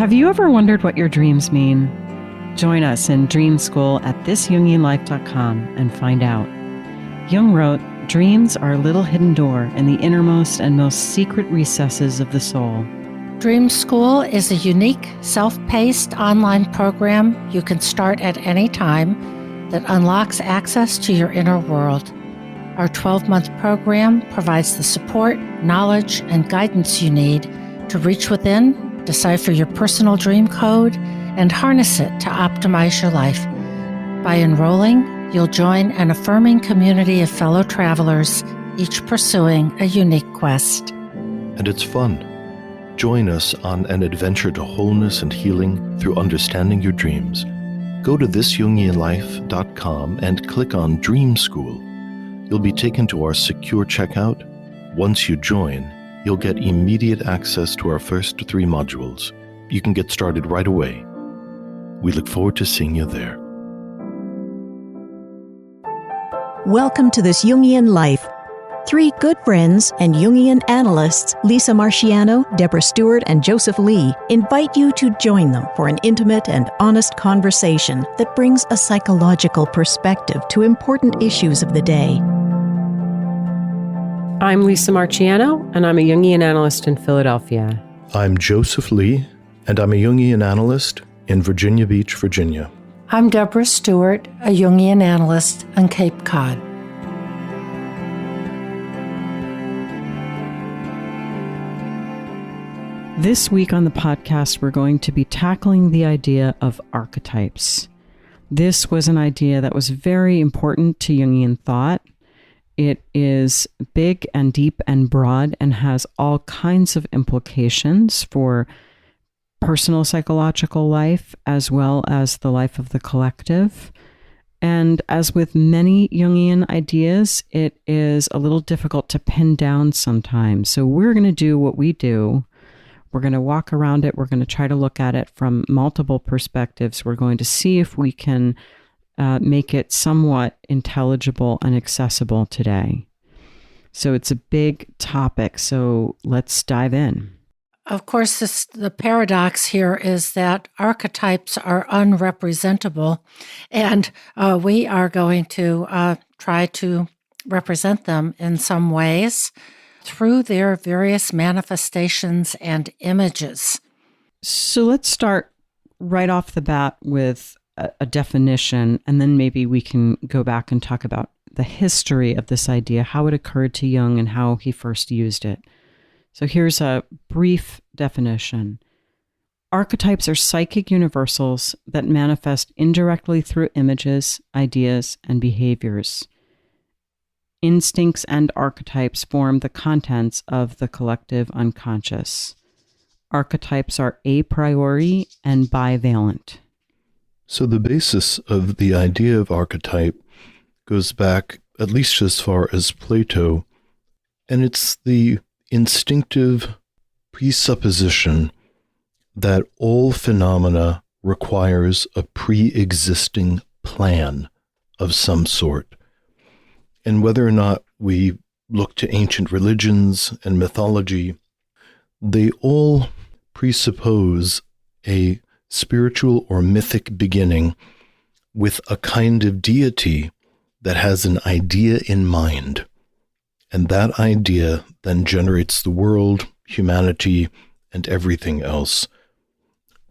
Have you ever wondered what your dreams mean? Join us in Dream School at thisjungianlife.com and find out. Jung wrote, "Dreams are a little hidden door in the innermost and most secret recesses of the soul." Dream School is a unique, self-paced online program you can start at any time that unlocks access to your inner world. Our 12-month program provides the support, knowledge, and guidance you need to reach within, decipher your personal dream code, and harness it to optimize your life. By enrolling, you'll join an affirming community of fellow travelers, each pursuing a unique quest. And it's fun. Join us on an adventure to wholeness and healing through understanding your dreams. Go to thisjungianlife.com and click on Dream School. You'll be taken to our secure checkout. Once you join, you'll get immediate access to our first 3 modules. You can get started right away. We look forward to seeing you there. Welcome to This Jungian Life. 3 good friends and Jungian analysts, Lisa Marciano, Deborah Stewart, and Joseph Lee, invite you to join them for an intimate and honest conversation that brings a psychological perspective to important issues of the day. I'm Lisa Marciano, and I'm a Jungian analyst in Philadelphia. I'm Joseph Lee, and I'm a Jungian analyst in Virginia Beach, Virginia. I'm Deborah Stewart, a Jungian analyst on Cape Cod. This week on the podcast, we're going to be tackling the idea of archetypes. This was an idea that was very important to Jungian thought. It is big and deep and broad and has all kinds of implications for personal psychological life as well as the life of the collective. And as with many Jungian ideas, it is a little difficult to pin down sometimes. So we're going to do what we do. We're going to walk around it. We're going to try to look at it from multiple perspectives. We're going to see if we can make it somewhat intelligible and accessible today. So it's a big topic. So let's dive in. Of course, the paradox here is that archetypes are unrepresentable, and we are going to try to represent them in some ways through their various manifestations and images. So let's start right off the bat with a definition, and then maybe we can go back and talk about the history of this idea, how it occurred to Jung and how he first used it. So here's a brief definition. Archetypes are psychic universals that manifest indirectly through images, ideas, and behaviors. Instincts and archetypes form the contents of the collective unconscious. Archetypes are a priori and bivalent. So the basis of the idea of archetype goes back at least as far as Plato, and it's the instinctive presupposition that all phenomena requires a pre-existing plan of some sort. And whether or not we look to ancient religions and mythology, they all presuppose a spiritual or mythic beginning with a kind of deity that has an idea in mind. And that idea then generates the world, humanity, and everything else.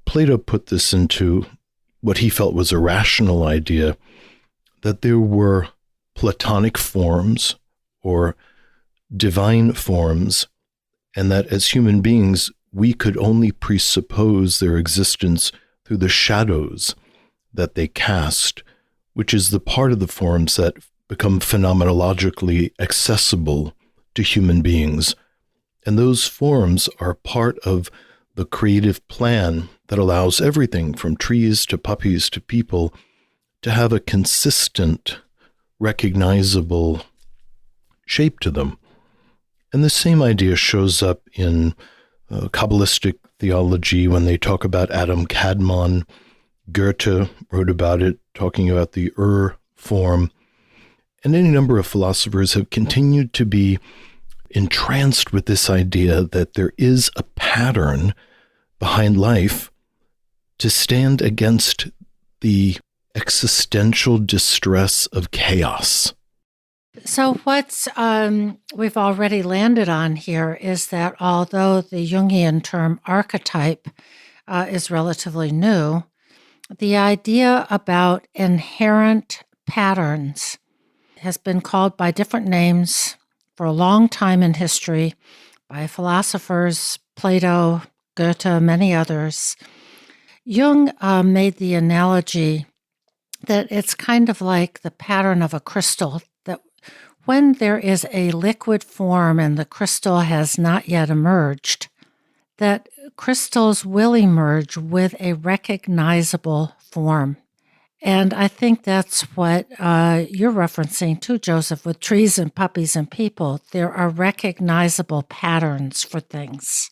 Plato put this into what he felt was a rational idea, that there were Platonic forms or divine forms, and that as human beings, we could only presuppose their existence through the shadows that they cast, which is the part of the forms that become phenomenologically accessible to human beings. And those forms are part of the creative plan that allows everything from trees to puppies to people to have a consistent, recognizable shape to them. And the same idea shows up in Kabbalistic theology when they talk about Adam Kadmon. Goethe wrote about it, talking about the form. And any number of philosophers have continued to be entranced with this idea that there is a pattern behind life to stand against the existential distress of chaos. So what's we've already landed on here is that although the Jungian term archetype is relatively new, the idea about inherent patterns has been called by different names for a long time in history by philosophers, Plato, Goethe, many others. Jung made the analogy that it's kind of like the pattern of a crystal, that when there is a liquid form and the crystal has not yet emerged, that crystals will emerge with a recognizable form. And I think that's what you're referencing too, Joseph, with trees and puppies and people. There are recognizable patterns for things.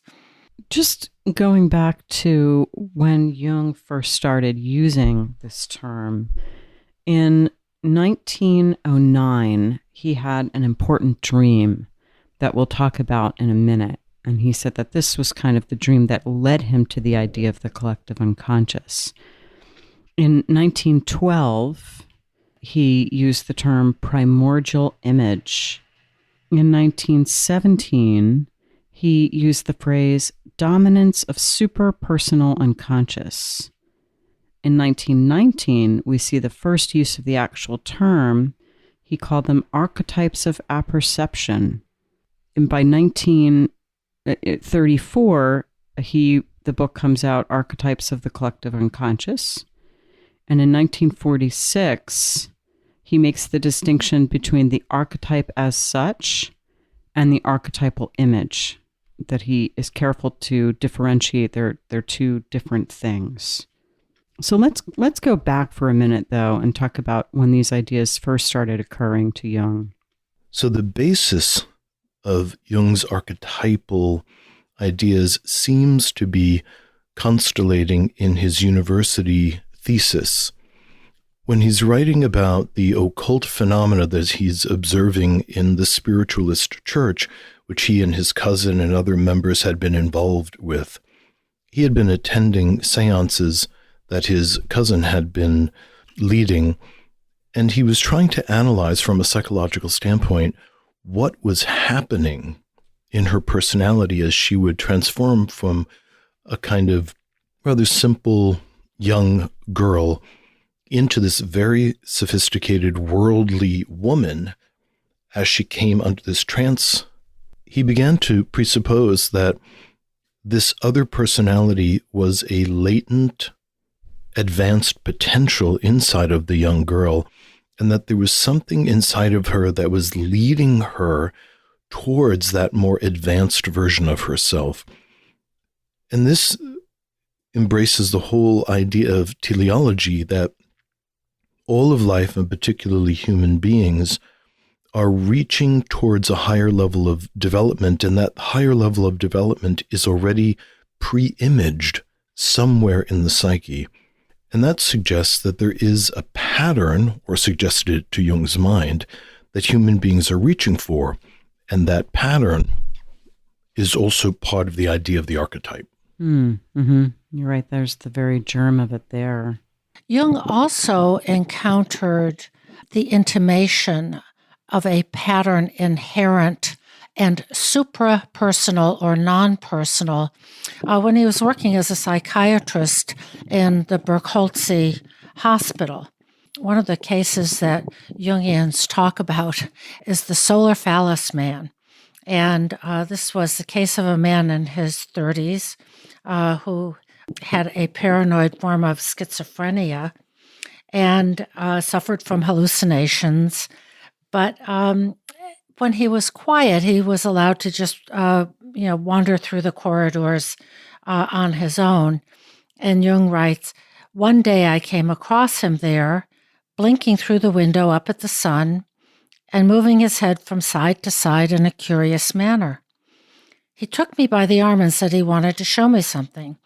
Just going back to when Jung first started using this term, in 1909, he had an important dream that we'll talk about in a minute. And he said that this was kind of the dream that led him to the idea of the collective unconscious. In 1912, he used the term primordial image. In 1917, he used the phrase dominance of superpersonal unconscious. In 1919, we see the first use of the actual term. He called them archetypes of apperception. And by 1934, the book comes out, Archetypes of the Collective Unconscious. And in 1946, he makes the distinction between the archetype as such and the archetypal image, that he is careful to differentiate. They're two different things. So let's go back for a minute, though, and talk about when these ideas first started occurring to Jung. So the basis of Jung's archetypal ideas seems to be constellating in his university thesis. When he's writing about the occult phenomena that he's observing in the spiritualist church, which he and his cousin and other members had been involved with, he had been attending seances that his cousin had been leading, and he was trying to analyze from a psychological standpoint what was happening in her personality as she would transform from a kind of rather simple young girl into this very sophisticated worldly woman as she came under this trance. He began to presuppose that this other personality was a latent, advanced potential inside of the young girl, and that there was something inside of her that was leading her towards that more advanced version of herself. And this embraces the whole idea of teleology, that all of life, and particularly human beings, are reaching towards a higher level of development, and that higher level of development is already pre-imaged somewhere in the psyche. And that suggests that there is a pattern, or suggested it to Jung's mind, that human beings are reaching for, and that pattern is also part of the idea of the archetype. Mm-hmm. You're right, there's the very germ of it there. Jung also encountered the intimation of a pattern inherent and suprapersonal or non-personal when he was working as a psychiatrist in the Berkholtzy Hospital. One of the cases that Jungians talk about is the Solar Phallus Man. And this was the case of a man in his 30s who had a paranoid form of schizophrenia and suffered from hallucinations. But when he was quiet, he was allowed to just, wander through the corridors on his own. And Jung writes, "One day I came across him there, blinking through the window up at the sun and moving his head from side to side in a curious manner. He took me by the arm and said he wanted to show me something.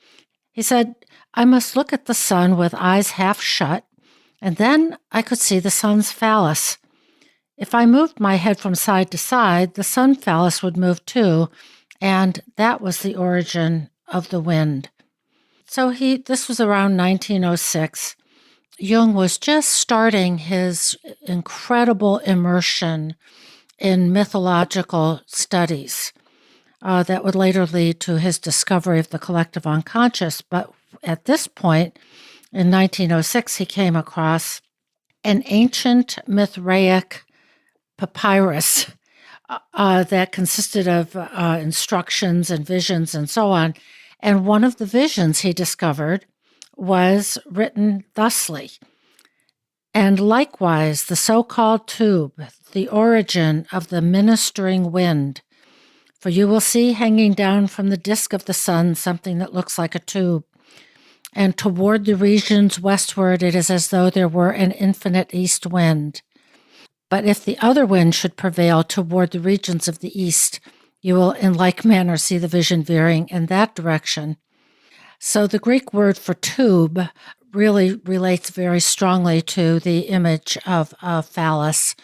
He said, I must look at the sun with eyes half shut, and then I could see the sun's phallus. If I moved my head from side to side, the sun phallus would move too, and that was the origin of the wind." So this was around 1906. Jung was just starting his incredible immersion in mythological studies that would later lead to his discovery of the collective unconscious. But at this point, in 1906, he came across an ancient Mithraic papyrus that consisted of instructions and visions and so on. And one of the visions he discovered was written thusly: "And likewise the so-called tube, the origin of the ministering wind. For you will see hanging down from the disk of the sun something that looks like a tube. And toward the regions westward it is as though there were an infinite east wind. But if the other wind should prevail toward the regions of the east, you will in like manner see the vision veering in that direction." So the Greek word for tube really relates very strongly to the image of a phallus.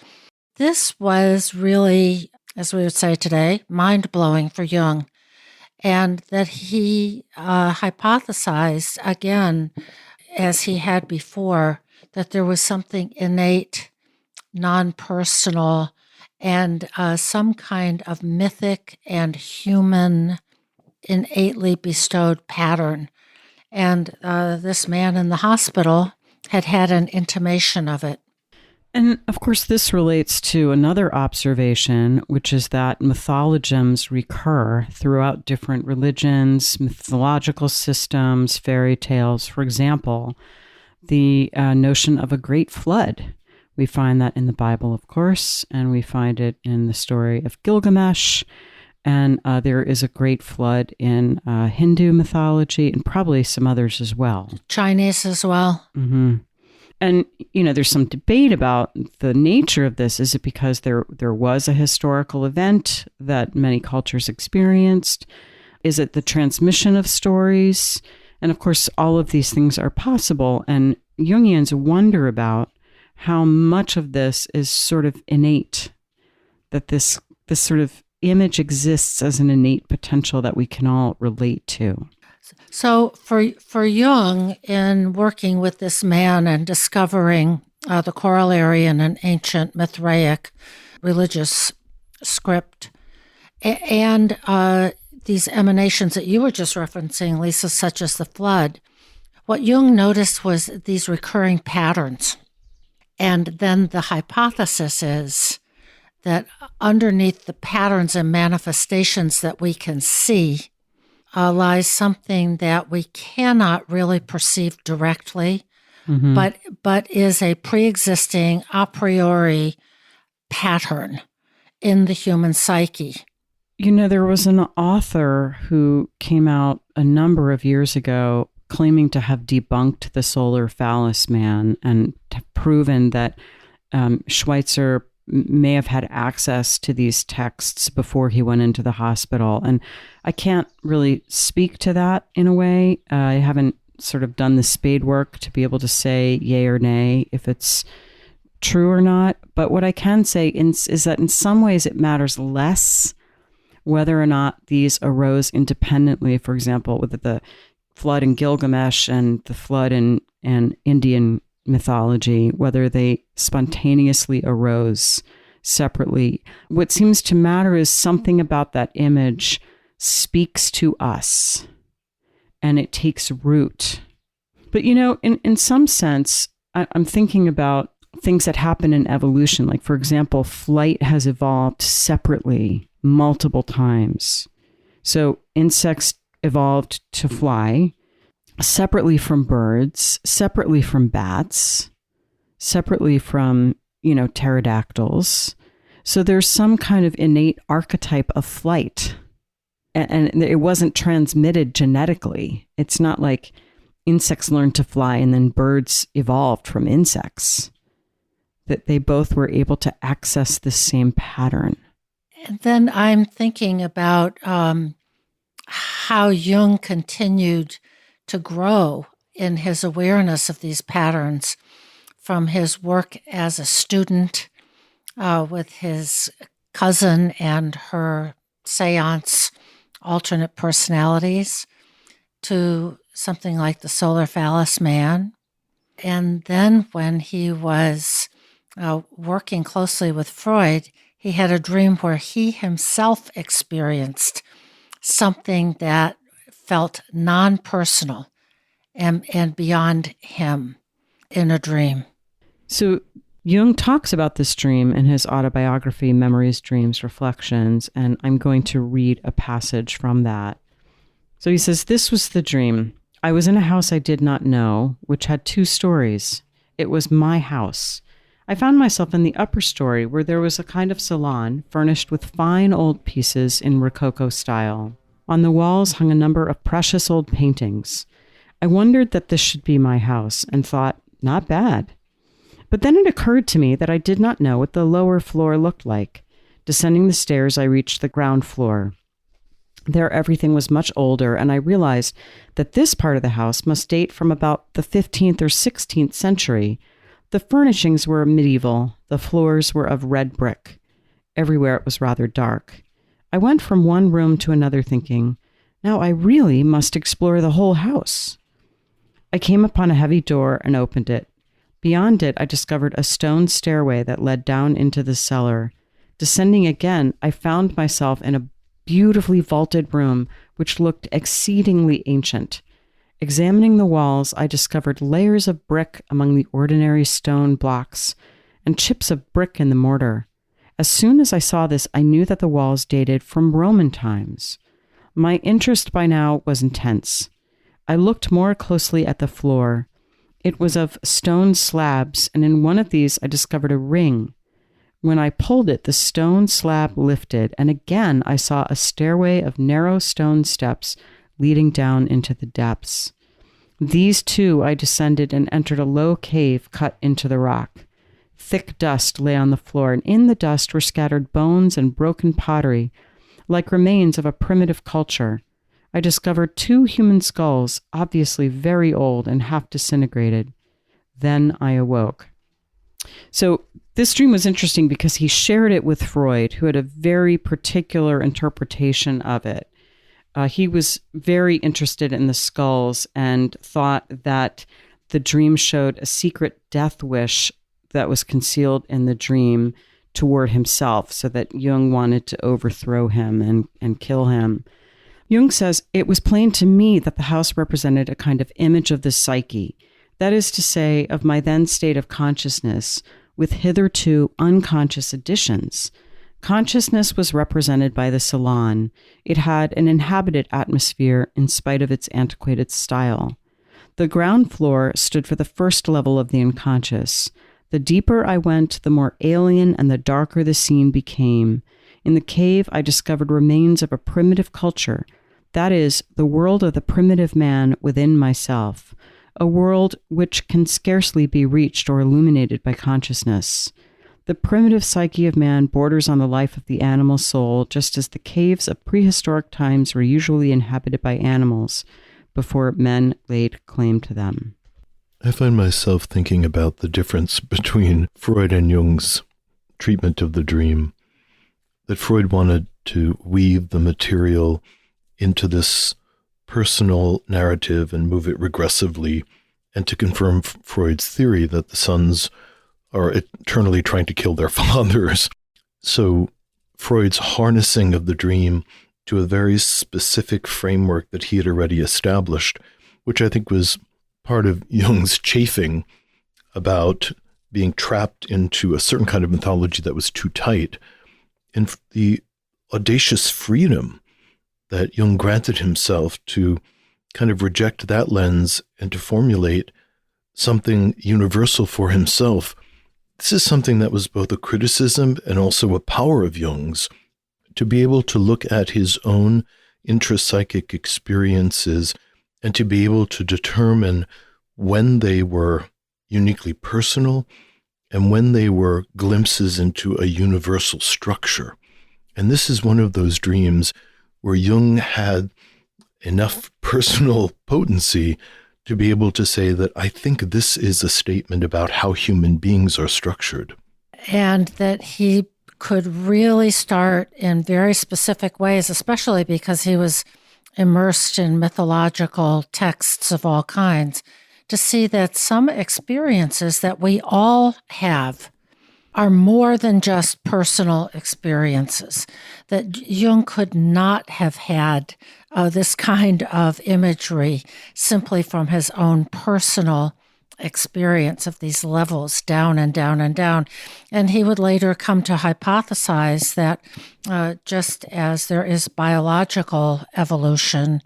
This was really, as we would say today, mind-blowing for Jung, and that he hypothesized, again, as he had before, that there was something innate, non-personal, and some kind of mythic and human, innately bestowed pattern. And this man in the hospital had an intimation of it. And of course, this relates to another observation, which is that mythologisms recur throughout different religions, mythological systems, fairy tales. For example, the notion of a great flood. We find that in the Bible, of course, and we find it in the story of Gilgamesh. And there is a great flood in Hindu mythology and probably some others as well. Chinese as well. Mm-hmm. And, there's some debate about the nature of this. Is it because there was a historical event that many cultures experienced? Is it the transmission of stories? And of course, all of these things are possible. And Jungians wonder about how much of this is sort of innate, that this sort of image exists as an innate potential that we can all relate to. So for Jung, in working with this man and discovering the corollary in an ancient Mithraic religious script, and these emanations that you were just referencing, Lisa, such as the flood, what Jung noticed was these recurring patterns. And then the hypothesis is that underneath the patterns and manifestations that we can see lies something that we cannot really perceive directly, but is a pre-existing a priori pattern in the human psyche. There was an author who came out a number of years ago claiming to have debunked the Solar Phallus Man and proven that Schweitzer may have had access to these texts before he went into the hospital. And I can't really speak to that in a way. I haven't sort of done the spade work to be able to say yay or nay if it's true or not. But what I can say is that in some ways it matters less whether or not these arose independently. For example, with the flood in Gilgamesh and the flood in Indian mythology, whether they spontaneously arose separately. What seems to matter is something about that image speaks to us and it takes root. But, in some sense, I'm thinking about things that happen in evolution. Like, for example, flight has evolved separately multiple times. So insects evolved to fly separately from birds, separately from bats, separately from, pterodactyls. So there's some kind of innate archetype of flight. And it wasn't transmitted genetically. It's not like insects learned to fly and then birds evolved from insects. That they both were able to access the same pattern. And then I'm thinking about how Jung continued to grow in his awareness of these patterns from his work as a student with his cousin and her seance alternate personalities to something like the Solar Phallus Man. And then when he was working closely with Freud, he had a dream where he himself experienced something that felt non-personal and beyond him in a dream. So Jung talks about this dream in his autobiography, Memories, Dreams, Reflections, and I'm going to read a passage from that. So he says, "This was the dream. I was in a house I did not know, which had 2 stories. It was my house. I found myself in the upper story where there was a kind of salon furnished with fine old pieces in Rococo style. On the walls hung a number of precious old paintings. I wondered that this should be my house and thought, not bad. But then it occurred to me that I did not know what the lower floor looked like. Descending the stairs, I reached the ground floor. There everything was much older, and I realized that this part of the house must date from about the 15th or 16th century. The furnishings were medieval. The floors were of red brick. Everywhere it was rather dark. I went from one room to another thinking, now I really must explore the whole house. I came upon a heavy door and opened it. Beyond it, I discovered a stone stairway that led down into the cellar. Descending again, I found myself in a beautifully vaulted room, which looked exceedingly ancient. Examining the walls, I discovered layers of brick among the ordinary stone blocks, and chips of brick in the mortar. As soon as I saw this, I knew that the walls dated from Roman times. My interest by now was intense. I looked more closely at the floor. It was of stone slabs, and in one of these I discovered a ring. When I pulled it, the stone slab lifted, and again I saw a stairway of narrow stone steps leading down into the depths. These too I descended and entered a low cave cut into the rock. Thick dust lay on the floor, and in the dust were scattered bones and broken pottery, like remains of a primitive culture. I discovered 2 human skulls, obviously very old and half disintegrated. Then I awoke." So this dream was interesting because he shared it with Freud, who had a very particular interpretation of it. He was very interested in the skulls and thought that the dream showed a secret death wish that was concealed in the dream toward himself, so that Jung wanted to overthrow him and kill him. Jung says, "It was plain to me that the house represented a kind of image of the psyche, that is to say, of my then state of consciousness, with hitherto unconscious additions. Consciousness was represented by the salon. It had an inhabited atmosphere in spite of its antiquated style. The ground floor stood for the first level of the unconscious. The deeper I went, the more alien and the darker the scene became. In the cave, I discovered remains of a primitive culture, that is, the world of the primitive man within myself, a world which can scarcely be reached or illuminated by consciousness. The primitive psyche of man borders on the life of the animal soul, just as the caves of prehistoric times were usually inhabited by animals before men laid claim to them." I find myself thinking about the difference between Freud and Jung's treatment of the dream. That Freud wanted to weave the material into this personal narrative and move it regressively, and to confirm Freud's theory that the sons are eternally trying to kill their fathers. So Freud's harnessing of the dream to a very specific framework that he had already established, which I think was part of Jung's chafing about being trapped into a certain kind of mythology that was too tight, and the audacious freedom that Jung granted himself to kind of reject that lens and to formulate something universal for himself. This is something that was both a criticism and also a power of Jung's, to be able to look at his own intrapsychic experiences and to be able to determine when they were uniquely personal and when they were glimpses into a universal structure. And this is one of those dreams where Jung had enough personal potency to be able to say that I think this is a statement about how human beings are structured. And that he could really start in very specific ways, especially because he was immersed in mythological texts of all kinds to see that some experiences that we all have are more than just personal experiences, that Jung could not have had this kind of imagery simply from his own personal experience of these levels down and down and down. And he would later come to hypothesize that just as there is biological evolution,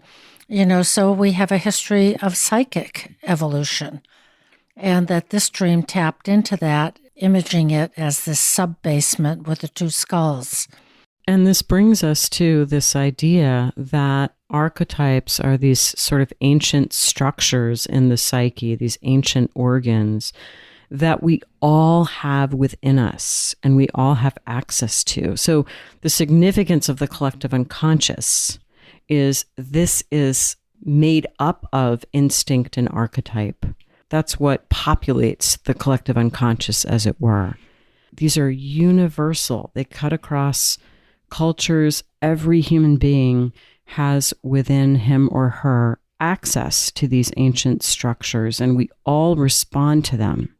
so we have a history of psychic evolution, and that this dream tapped into that, imaging it as this sub-basement with the two skulls. And this brings us to this idea that archetypes are these sort of ancient structures in the psyche, these ancient organs that we all have within us and we all have access to. So the significance of the collective unconscious is this is made up of instinct and archetype. That's what populates the collective unconscious, as it were. These are universal. They cut across cultures. Every human being has within him or her access to these ancient structures, and we all respond to them.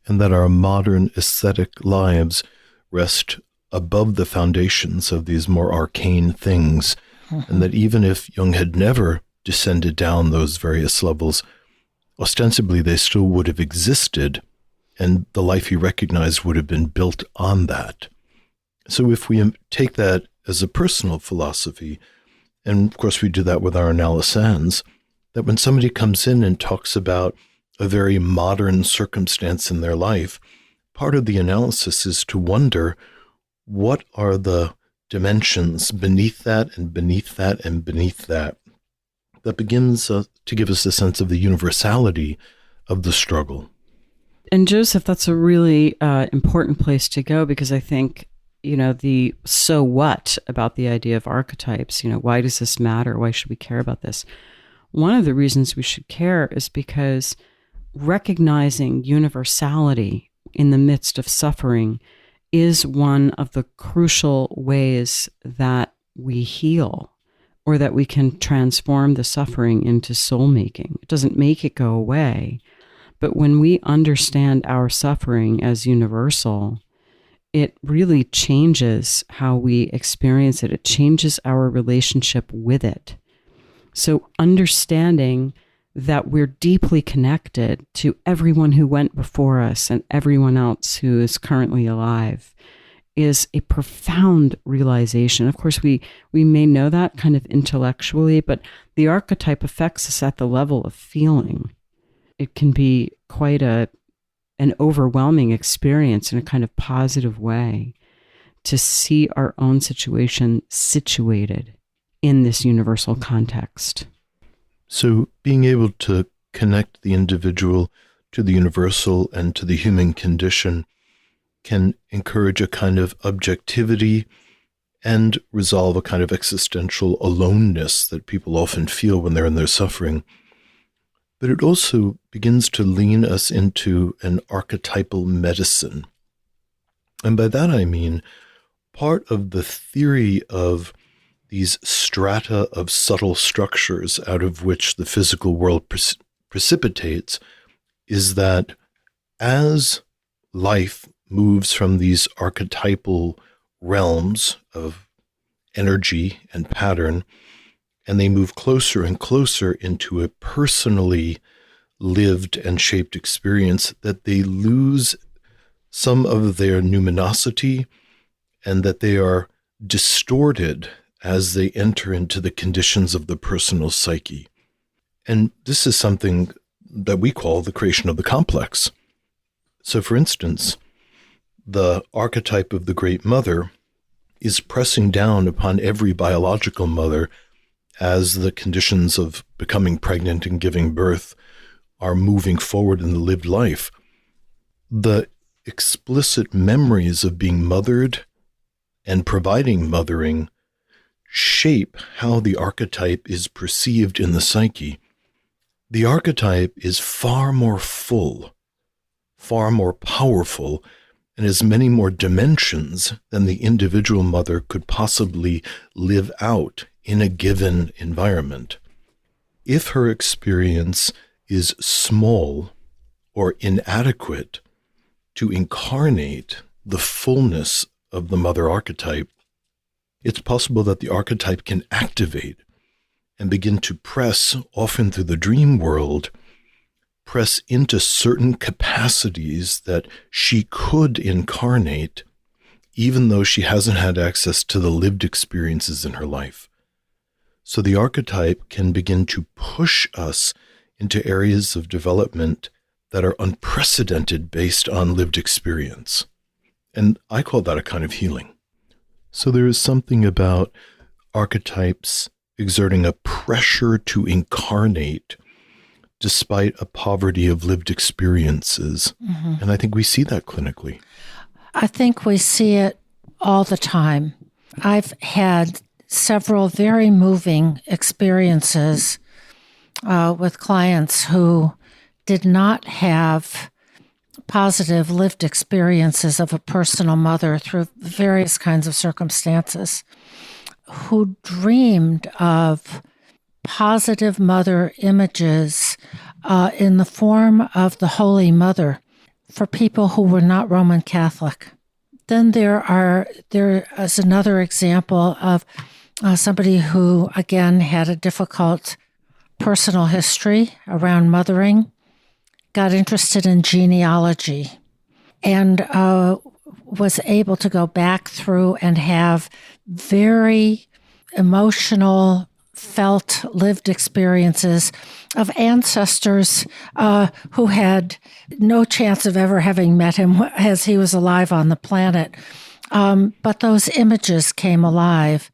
And that our modern aesthetic lives rest above the foundations of these more arcane things, and that even if Jung had never descended down those various levels, ostensibly they still would have existed, and the life he recognized would have been built on that. So if we take that as a personal philosophy, and of course we do that with our analysans, that when somebody comes in and talks about a very modern circumstance in their life, part of the analysis is to wonder what are the dimensions beneath that and beneath that and beneath that begins to give us a sense of the universality of the struggle. And Joseph, that's a really important place to go, because I think, the so what about the idea of archetypes, why does this matter? Why should we care about this? One of the reasons we should care is because recognizing universality in the midst of suffering is one of the crucial ways that we heal, or that we can transform the suffering into soul making. It doesn't make it go away, but when we understand our suffering as universal, it really changes how we experience it. It changes our relationship with it. So understanding that we're deeply connected to everyone who went before us and everyone else who is currently alive is a profound realization. Of course, we may know that kind of intellectually, but the archetype affects us at the level of feeling. It can be quite an overwhelming experience in a kind of positive way to see our own situation situated in this universal context. So being able to connect the individual to the universal and to the human condition can encourage a kind of objectivity and resolve a kind of existential aloneness that people often feel when they're in their suffering. But it also begins to lean us into an archetypal medicine. And by that I mean, part of the theory of these strata of subtle structures out of which the physical world precipitates is that as life moves from these archetypal realms of energy and pattern, and they move closer and closer into a personally lived and shaped experience, that they lose some of their numinosity and that they are distorted as they enter into the conditions of the personal psyche. And this is something that we call the creation of the complex. So for instance, the archetype of the Great Mother is pressing down upon every biological mother as the conditions of becoming pregnant and giving birth are moving forward in the lived life. The explicit memories of being mothered and providing mothering shape how the archetype is perceived in the psyche. The archetype is far more full, far more powerful, and has many more dimensions than the individual mother could possibly live out in a given environment. If her experience is small or inadequate to incarnate the fullness of the mother archetype, it's possible that the archetype can activate and begin to press, often through the dream world, press into certain capacities that she could incarnate, even though she hasn't had access to the lived experiences in her life. So the archetype can begin to push us into areas of development that are unprecedented based on lived experience. And I call that a kind of healing. So there is something about archetypes exerting a pressure to incarnate despite a poverty of lived experiences. Mm-hmm. And I think we see that clinically. I think we see it all the time. I've had several very moving experiences with clients who did not have positive lived experiences of a personal mother through various kinds of circumstances, who dreamed of positive mother images in the form of the Holy Mother for people who were not Roman Catholic. Then there is another example of somebody who, again, had a difficult personal history around mothering, got interested in genealogy, and was able to go back through and have very emotional, felt, lived experiences of ancestors who had no chance of ever having met him as he was alive on the planet. But those images came alive.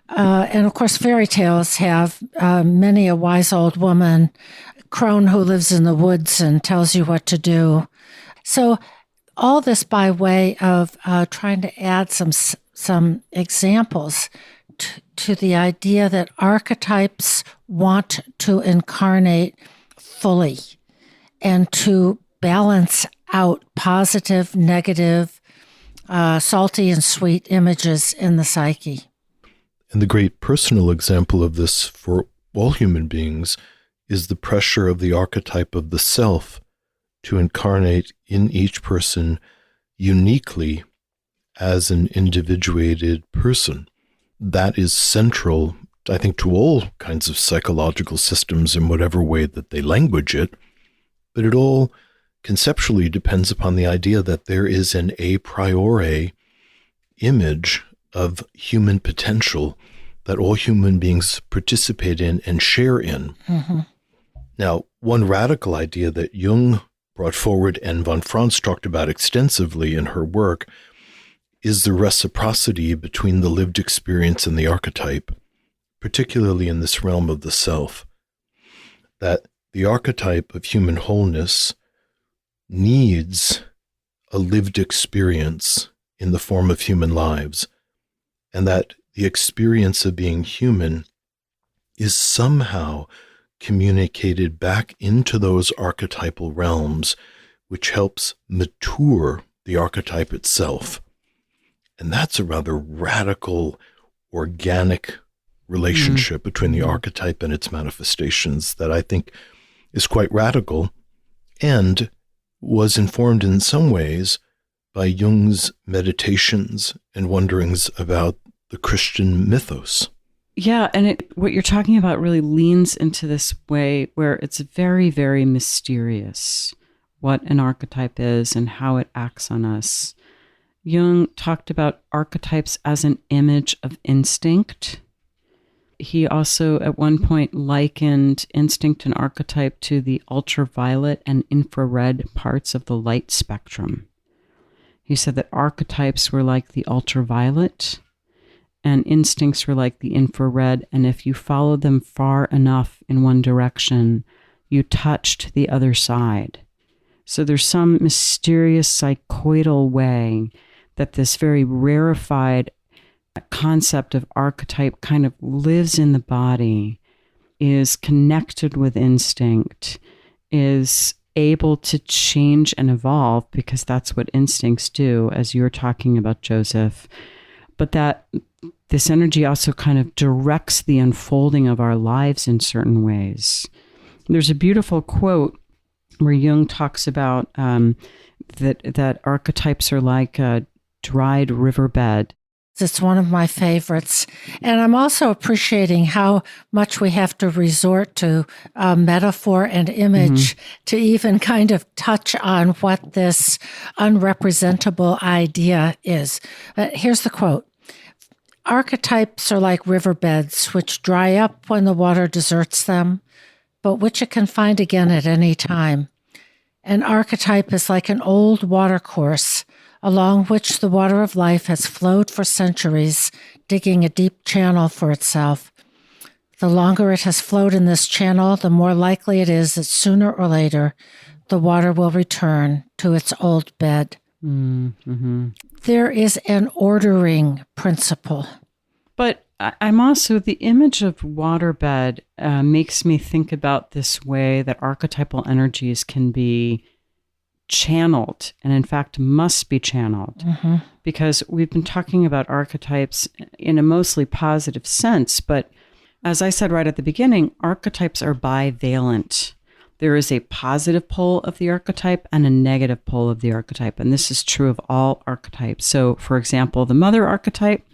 And of course, fairy tales have many a wise old woman, crone who lives in the woods and tells you what to do. So all this by way of trying to add some examples to the idea that archetypes want to incarnate fully and to balance out positive, negative, salty and sweet images in the psyche. And the great personal example of this for all human beings is the pressure of the archetype of the self to incarnate in each person uniquely as an individuated person. That is central, I think, to all kinds of psychological systems in whatever way that they language it. But it all conceptually depends upon the idea that there is an a priori image of human potential that all human beings participate in and share in. Mm-hmm. Now, one radical idea that Jung brought forward and von Franz talked about extensively in her work is the reciprocity between the lived experience and the archetype, particularly in this realm of the self, that the archetype of human wholeness needs a lived experience in the form of human lives, and that the experience of being human is somehow communicated back into those archetypal realms, which helps mature the archetype itself. And that's a rather radical, organic relationship between the archetype and its manifestations that I think is quite radical and was informed in some ways by Jung's meditations and wonderings about the Christian mythos. Yeah, and what you're talking about really leans into this way where it's very, very mysterious what an archetype is and how it acts on us. Jung talked about archetypes as an image of instinct. He also, at one point, likened instinct and archetype to the ultraviolet and infrared parts of the light spectrum. He said that archetypes were like the ultraviolet and instincts were like the infrared, and if you followed them far enough in one direction, you touched the other side. So there's some mysterious psychoidal way that this very rarefied concept of archetype kind of lives in the body, is connected with instinct, is able to change and evolve, because that's what instincts do, as you're talking about, Joseph. But that this energy also kind of directs the unfolding of our lives in certain ways. There's a beautiful quote where Jung talks about that archetypes are like a dried riverbed. It's one of my favorites. And I'm also appreciating how much we have to resort to metaphor and image to even kind of touch on what this unrepresentable idea is. Here's the quote. Archetypes are like riverbeds which dry up when the water deserts them, but which it can find again at any time. An archetype is like an old watercourse along which the water of life has flowed for centuries, digging a deep channel for itself. The longer it has flowed in this channel, the more likely it is that sooner or later the water will return to its old bed. Mm-hmm. There is an ordering principle. But I'm also, the image of waterbed makes me think about this way that archetypal energies can be channeled, and in fact must be channeled, because we've been talking about archetypes in a mostly positive sense. But as I said right at the beginning, archetypes are bivalent. There is a positive pole of the archetype and a negative pole of the archetype, and this is true of all archetypes. So, for example, the mother archetype,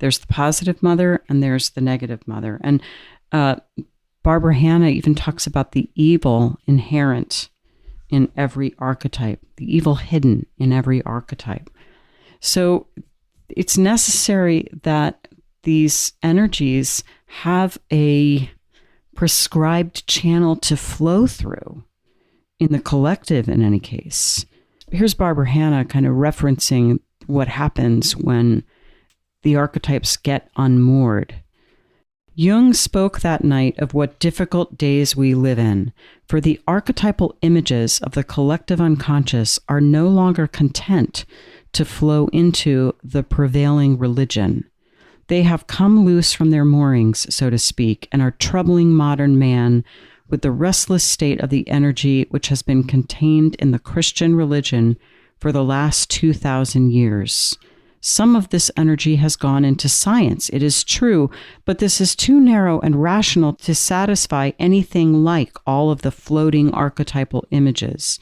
there's the positive mother and there's the negative mother. And Barbara Hanna even talks about the evil inherent in every archetype, the evil hidden in every archetype. So it's necessary that these energies have a prescribed channel to flow through in the collective in any case. Here's Barbara Hanna kind of referencing what happens when the archetypes get unmoored. Jung spoke that night of what difficult days we live in, for the archetypal images of the collective unconscious are no longer content to flow into the prevailing religion. They have come loose from their moorings, so to speak, and are troubling modern man with the restless state of the energy which has been contained in the Christian religion for the last 2,000 years. Some of this energy has gone into science, it is true, but this is too narrow and rational to satisfy anything like all of the floating archetypal images.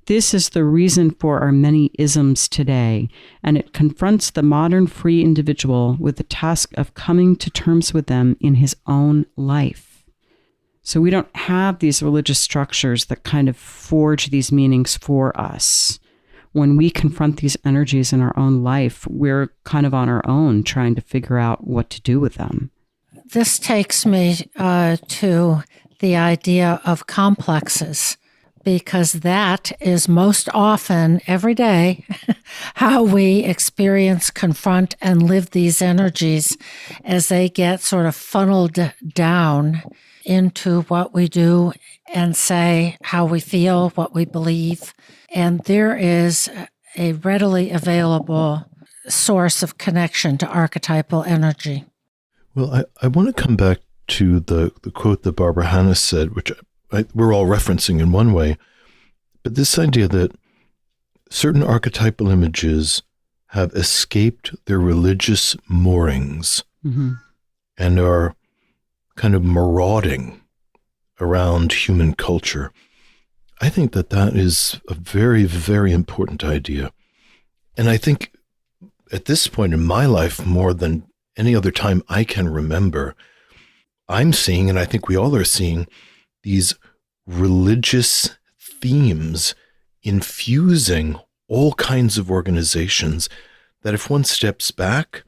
This is the reason for our many isms today, and it confronts the modern free individual with the task of coming to terms with them in his own life. So we don't have these religious structures that kind of forge these meanings for us. When we confront these energies in our own life, we're kind of on our own trying to figure out what to do with them. This takes me to the idea of complexes, because that is most often, every day, how we experience, confront, and live these energies as they get sort of funneled down into what we do and say, how we feel, what we believe. And there is a readily available source of connection to archetypal energy. Well, I want to come back to the quote that Barbara Hanna said, which we're all referencing in one way, but this idea that certain archetypal images have escaped their religious moorings and are kind of marauding around human culture. I think that that is a very, very important idea. And I think at this point in my life, more than any other time I can remember, I'm seeing, and I think we all are seeing, these religious themes infusing all kinds of organizations that, if one steps back,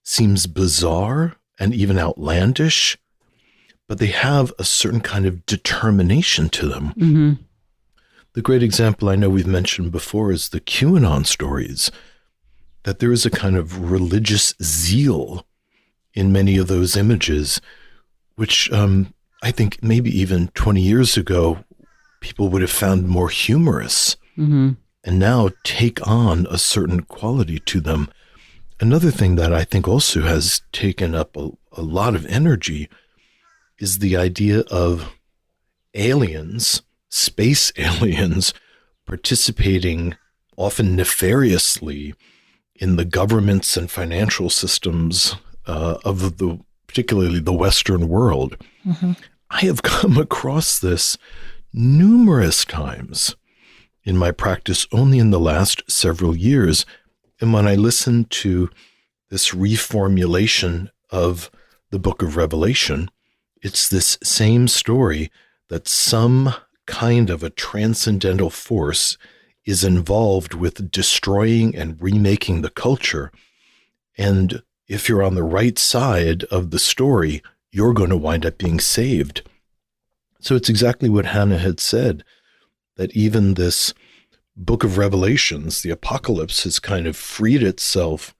seems bizarre and even outlandish, but they have a certain kind of determination to them. The great example I know we've mentioned before is the QAnon stories, that there is a kind of religious zeal in many of those images, which I think maybe even 20 years ago, people would have found more humorous and now take on a certain quality to them. Another thing that I think also has taken up a lot of energy is the idea of aliens, space aliens, participating often nefariously in the governments and financial systems of particularly the Western world. Mm-hmm. I have come across this numerous times in my practice only in the last several years. And when I listen to this reformulation of the Book of Revelation, it's this same story that some kind of a transcendental force is involved with destroying and remaking the culture. And if you're on the right side of the story, you're going to wind up being saved. So it's exactly what Hannah had said, that even this Book of Revelations, the Apocalypse, has kind of freed itself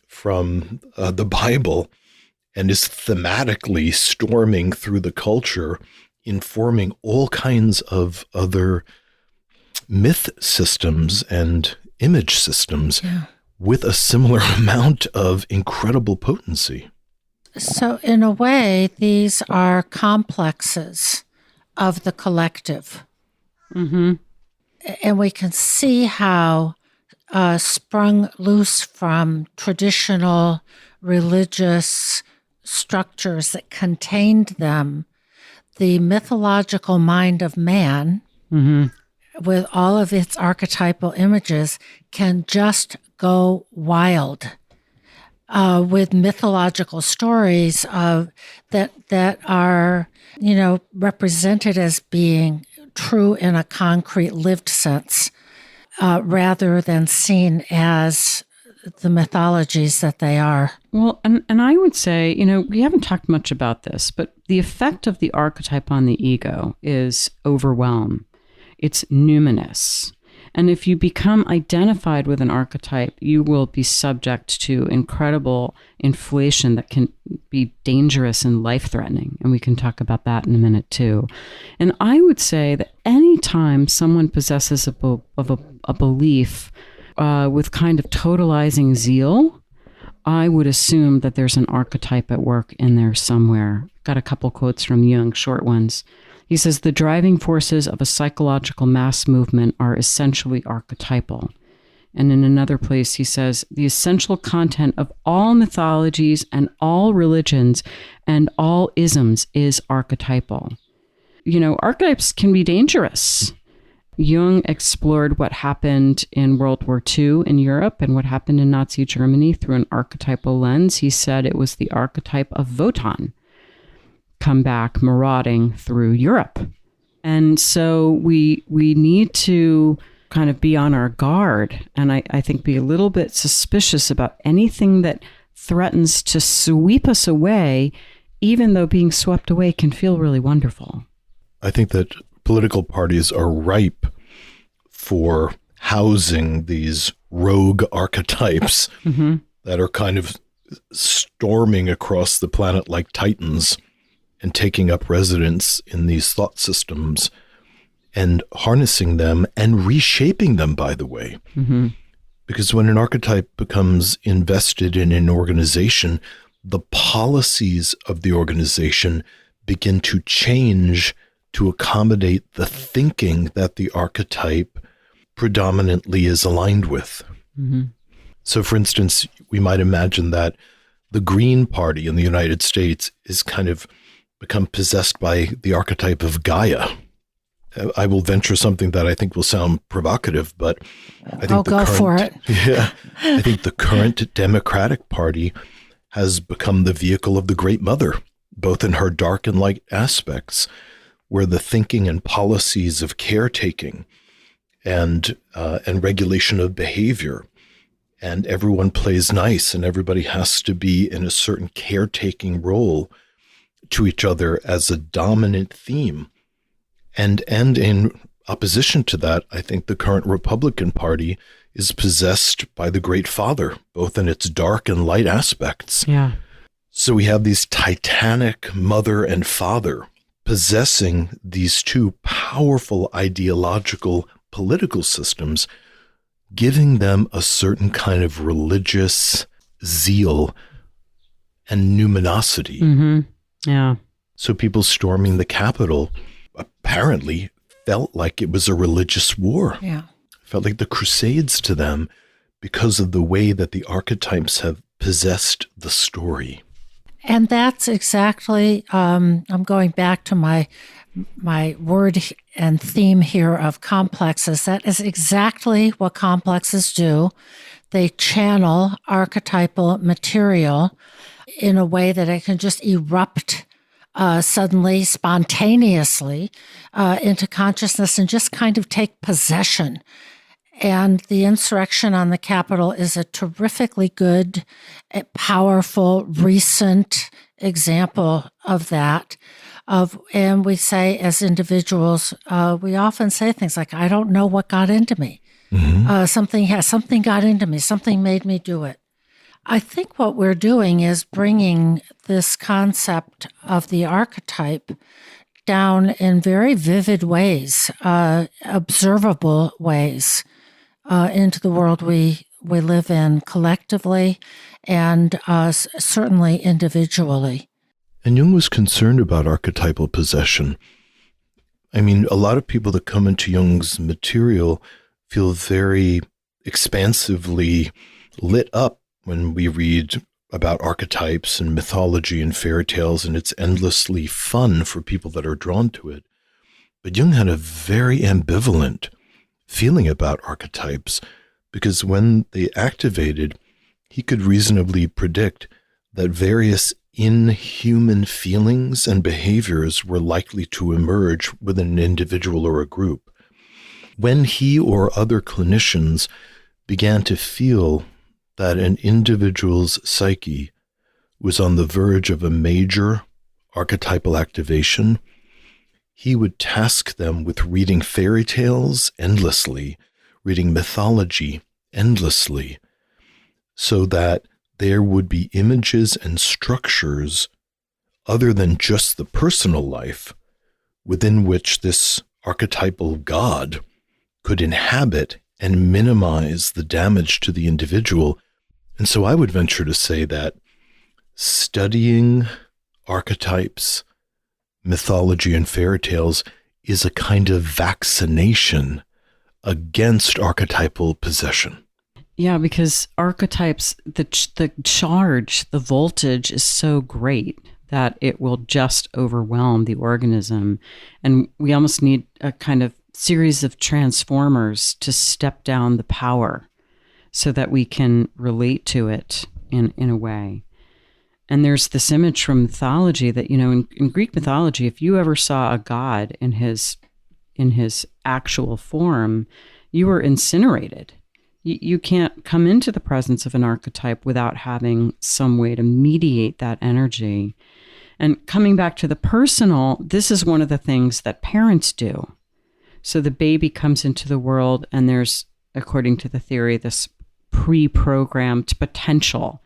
from the Bible and is thematically storming through the culture, informing all kinds of other myth systems and image systems with a similar amount of incredible potency. So in a way, these are complexes of the collective. Mm-hmm. And we can see how sprung loose from traditional religious structures that contained them, the mythological mind of man, with all of its archetypal images, can just go wild with mythological stories that are, represented as being true in a concrete lived sense, rather than seen as the mythologies that they are. Well, and I would say, we haven't talked much about this, but the effect of the archetype on the ego is overwhelm. It's numinous. And if you become identified with an archetype, you will be subject to incredible inflation that can be dangerous and life-threatening. And we can talk about that in a minute, too. And I would say that any time someone possesses a belief with kind of totalizing zeal, I would assume that there's an archetype at work in there somewhere. Got a couple quotes from Jung, short ones. He says, the driving forces of a psychological mass movement are essentially archetypal. And in another place, he says, the essential content of all mythologies and all religions and all isms is archetypal. Archetypes can be dangerous. Jung explored what happened in World War II in Europe and what happened in Nazi Germany through an archetypal lens. He said it was the archetype of Wotan, come back marauding through Europe. And so we need to kind of be on our guard, and I think be a little bit suspicious about anything that threatens to sweep us away, even though being swept away can feel really wonderful. I think that political parties are ripe for housing these rogue archetypes that are kind of storming across the planet like titans and taking up residence in these thought systems and harnessing them and reshaping them, by the way. Because when an archetype becomes invested in an organization, the policies of the organization begin to change to accommodate the thinking that the archetype predominantly is aligned with. So, for instance, we might imagine that the Green Party in the United States is kind of become possessed by the archetype of Gaia. I will venture something that I think will sound provocative, but I think for it. Yeah, I think the current Democratic Party has become the vehicle of the Great Mother, both in her dark and light aspects, where the thinking and policies of caretaking and regulation of behavior, and everyone plays nice, and everybody has to be in a certain caretaking role to each other as a dominant theme. And in opposition to that, I think the current Republican Party is possessed by the Great Father, both in its dark and light aspects. Yeah. So we have these titanic mother and father possessing these two powerful ideological political systems, giving them a certain kind of religious zeal and numinosity. Yeah. So people storming the Capitol apparently felt like it was a religious war. Yeah. Felt like the Crusades to them because of the way that the archetypes have possessed the story. And that's exactly, I'm going back to my word and theme here of complexes. That is exactly what complexes do. They channel archetypal material in a way that it can just erupt suddenly, spontaneously into consciousness and just kind of take possession. And the insurrection on the Capitol is a terrifically good, powerful, recent example of that. And we say as individuals, we often say things like, I don't know what got into me. Mm-hmm. Something got into me. Something made me do it. I think what we're doing is bringing this concept of the archetype down in very vivid ways, observable ways, into the world we live in collectively and certainly individually. And Jung was concerned about archetypal possession. I mean, a lot of people that come into Jung's material feel very expansively lit up when we read about archetypes and mythology and fairy tales, and it's endlessly fun for people that are drawn to it. But Jung had a very ambivalent feeling about archetypes, because when they activated, he could reasonably predict that various inhuman feelings and behaviors were likely to emerge within an individual or a group. When he or other clinicians began to feel that an individual's psyche was on the verge of a major archetypal activation, he would task them with reading fairy tales endlessly, reading mythology endlessly, so that there would be images and structures other than just the personal life within which this archetypal god could inhabit and minimize the damage to the individual. And so I would venture to say that studying archetypes, mythology, and fairy tales is a kind of vaccination against archetypal possession. Yeah, because archetypes, the charge, the voltage is so great that it will just overwhelm the organism. And we almost need a kind of series of transformers to step down the power so that we can relate to it in a way. And there's this image from mythology that, you know, in Greek mythology, if you ever saw a god in his actual form, you were incinerated. You can't come into the presence of an archetype without having some way to mediate that energy. And coming back to the personal, this is one of the things that parents do. So the baby comes into the world and there's, according to the theory, this pre-programmed potential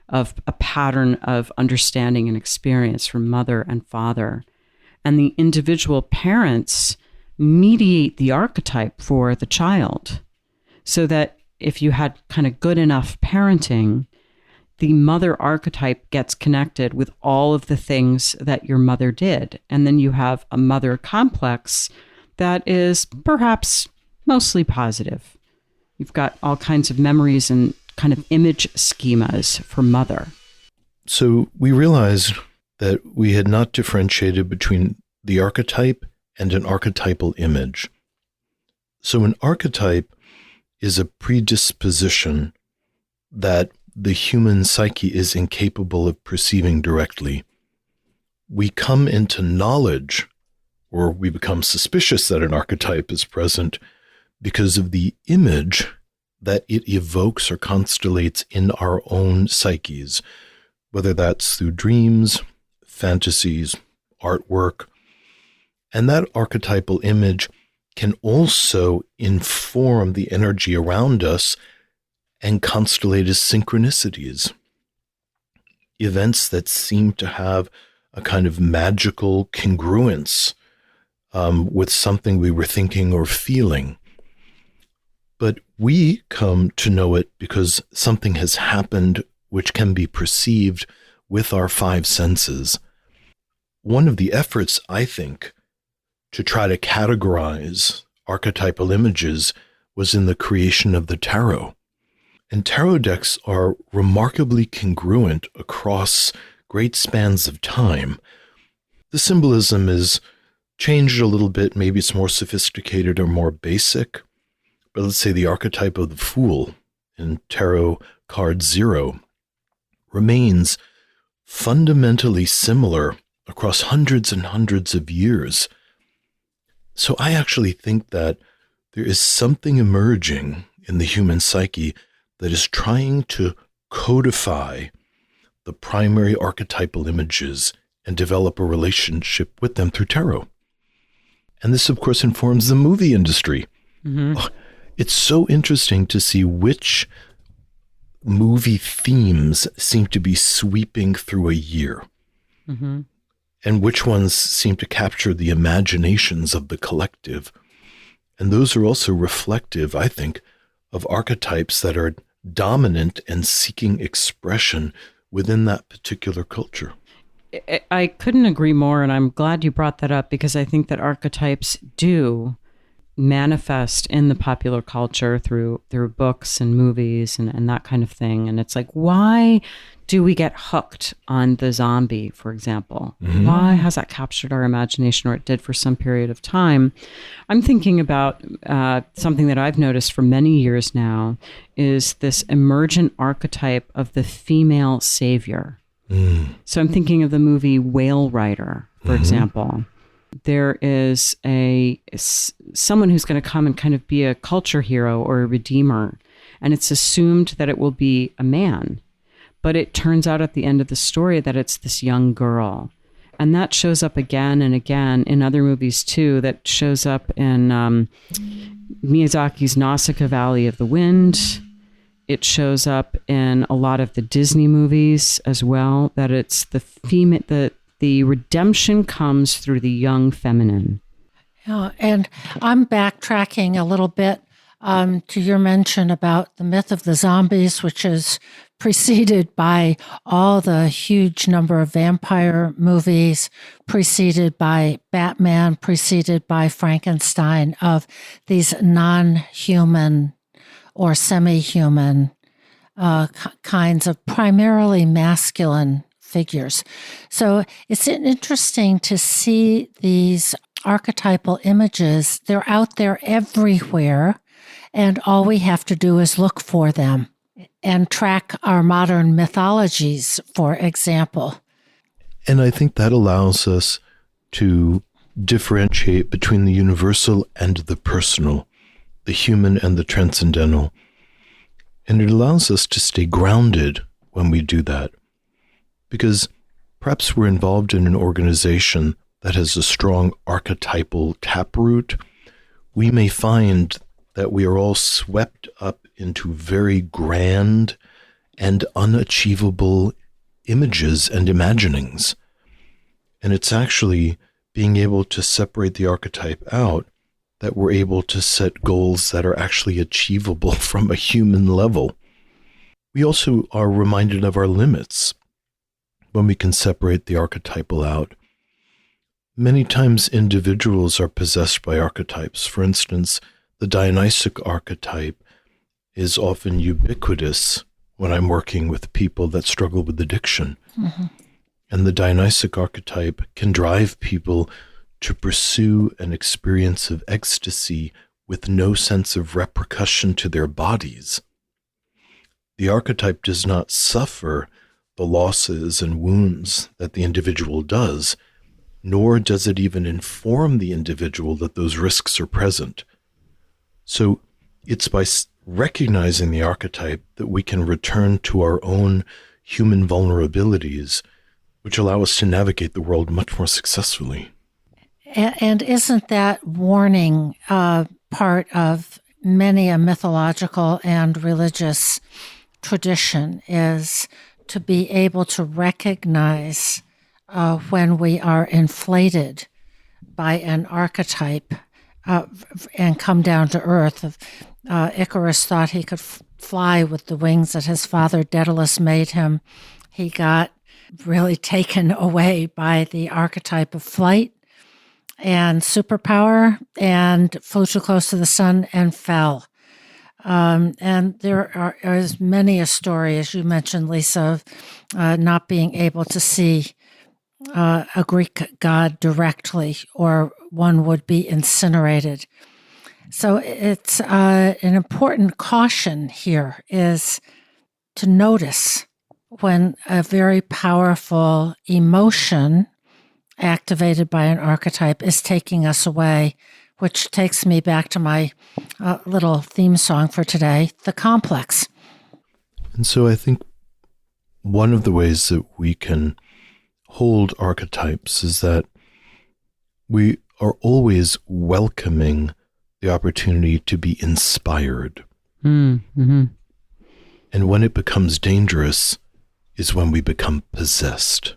of a pattern of understanding and experience from mother and father. And the individual parents mediate the archetype for the child, so that if you had kind of good enough parenting, the mother archetype gets connected with all of the things that your mother did. And then you have a mother complex that is perhaps mostly positive. You've got all kinds of memories and kind of image schemas for mother. So we realized that we had not differentiated between the archetype and an archetypal image. So an archetype is a predisposition that the human psyche is incapable of perceiving directly. We come into knowledge, or we become suspicious that an archetype is present because of the image that it evokes or constellates in our own psyches, whether that's through dreams, fantasies, artwork. And that archetypal image can also inform the energy around us and constellate as synchronicities, events that seem to have a kind of magical congruence with something we were thinking or feeling. But we come to know it because something has happened which can be perceived with our five senses. One of the efforts, I think, to try to categorize archetypal images was in the creation of the tarot. And tarot decks are remarkably congruent across great spans of time. The symbolism is changed a little bit. Maybe it's more sophisticated or more basic. But let's say the archetype of the Fool in Tarot card 0 remains fundamentally similar across hundreds and hundreds of years. So I actually think that there is something emerging in the human psyche that is trying to codify the primary archetypal images and develop a relationship with them through tarot. And this, of course, informs the movie industry. Mm-hmm. It's so interesting to see which movie themes seem to be sweeping through a year, mm-hmm. and which ones seem to capture the imaginations of the collective. And those are also reflective, I think, of archetypes that are dominant and seeking expression within that particular culture. I couldn't agree more, and I'm glad you brought that up, because I think that archetypes do manifest in the popular culture through books and movies and that kind of thing. And it's like, why do we get hooked on the zombie, for example? Mm-hmm. Why has that captured our imagination, or it did for some period of time? I'm thinking about something that I've noticed for many years now is this emergent archetype of the female savior. Mm. So I'm thinking of the movie Whale Rider, for mm-hmm. example. There is someone who's going to come and kind of be a culture hero or a redeemer, and it's assumed that it will be a man. But it turns out at the end of the story that it's this young girl. And that shows up again and again in other movies too. That shows up in Miyazaki's Nausicaa Valley of the Wind. It shows up in a lot of the Disney movies as well, that it's the female, the redemption comes through the young feminine. Yeah, and I'm backtracking a little bit to your mention about the myth of the zombies, which is preceded by all the huge number of vampire movies, preceded by Batman, preceded by Frankenstein, of these non-human or semi-human kinds of primarily masculine figures. So it's interesting to see these archetypal images. They're out there everywhere, and all we have to do is look for them and track our modern mythologies, for example. And I think that allows us to differentiate between the universal and the personal, the human and the transcendental. And it allows us to stay grounded when we do that. Because perhaps we're involved in an organization that has a strong archetypal taproot, we may find that we are all swept up into very grand and unachievable images and imaginings. And it's actually being able to separate the archetype out that we're able to set goals that are actually achievable from a human level. We also are reminded of our limits when we can separate the archetypal out. Many times individuals are possessed by archetypes. For instance, the Dionysic archetype is often ubiquitous when I'm working with people that struggle with addiction. Mm-hmm. And the Dionysic archetype can drive people to pursue an experience of ecstasy with no sense of repercussion to their bodies. The archetype does not suffer the losses and wounds that the individual does, nor does it even inform the individual that those risks are present. So it's by recognizing the archetype that we can return to our own human vulnerabilities, which allow us to navigate the world much more successfully. And isn't that warning part of many a mythological and religious tradition, is to be able to recognize when we are inflated by an archetype and come down to earth. Icarus thought he could fly with the wings that his father Daedalus made him. He got really taken away by the archetype of flight and superpower and flew too close to the sun and fell. And there is many a story, as you mentioned, Lisa, of not being able to see a Greek god directly, or one would be incinerated. So it's an important caution here is to notice when a very powerful emotion activated by an archetype is taking us away, which takes me back to my little theme song for today, The Complex. And so I think one of the ways that we can hold archetypes is that we are always welcoming the opportunity to be inspired. Mm-hmm. And when it becomes dangerous is when we become possessed.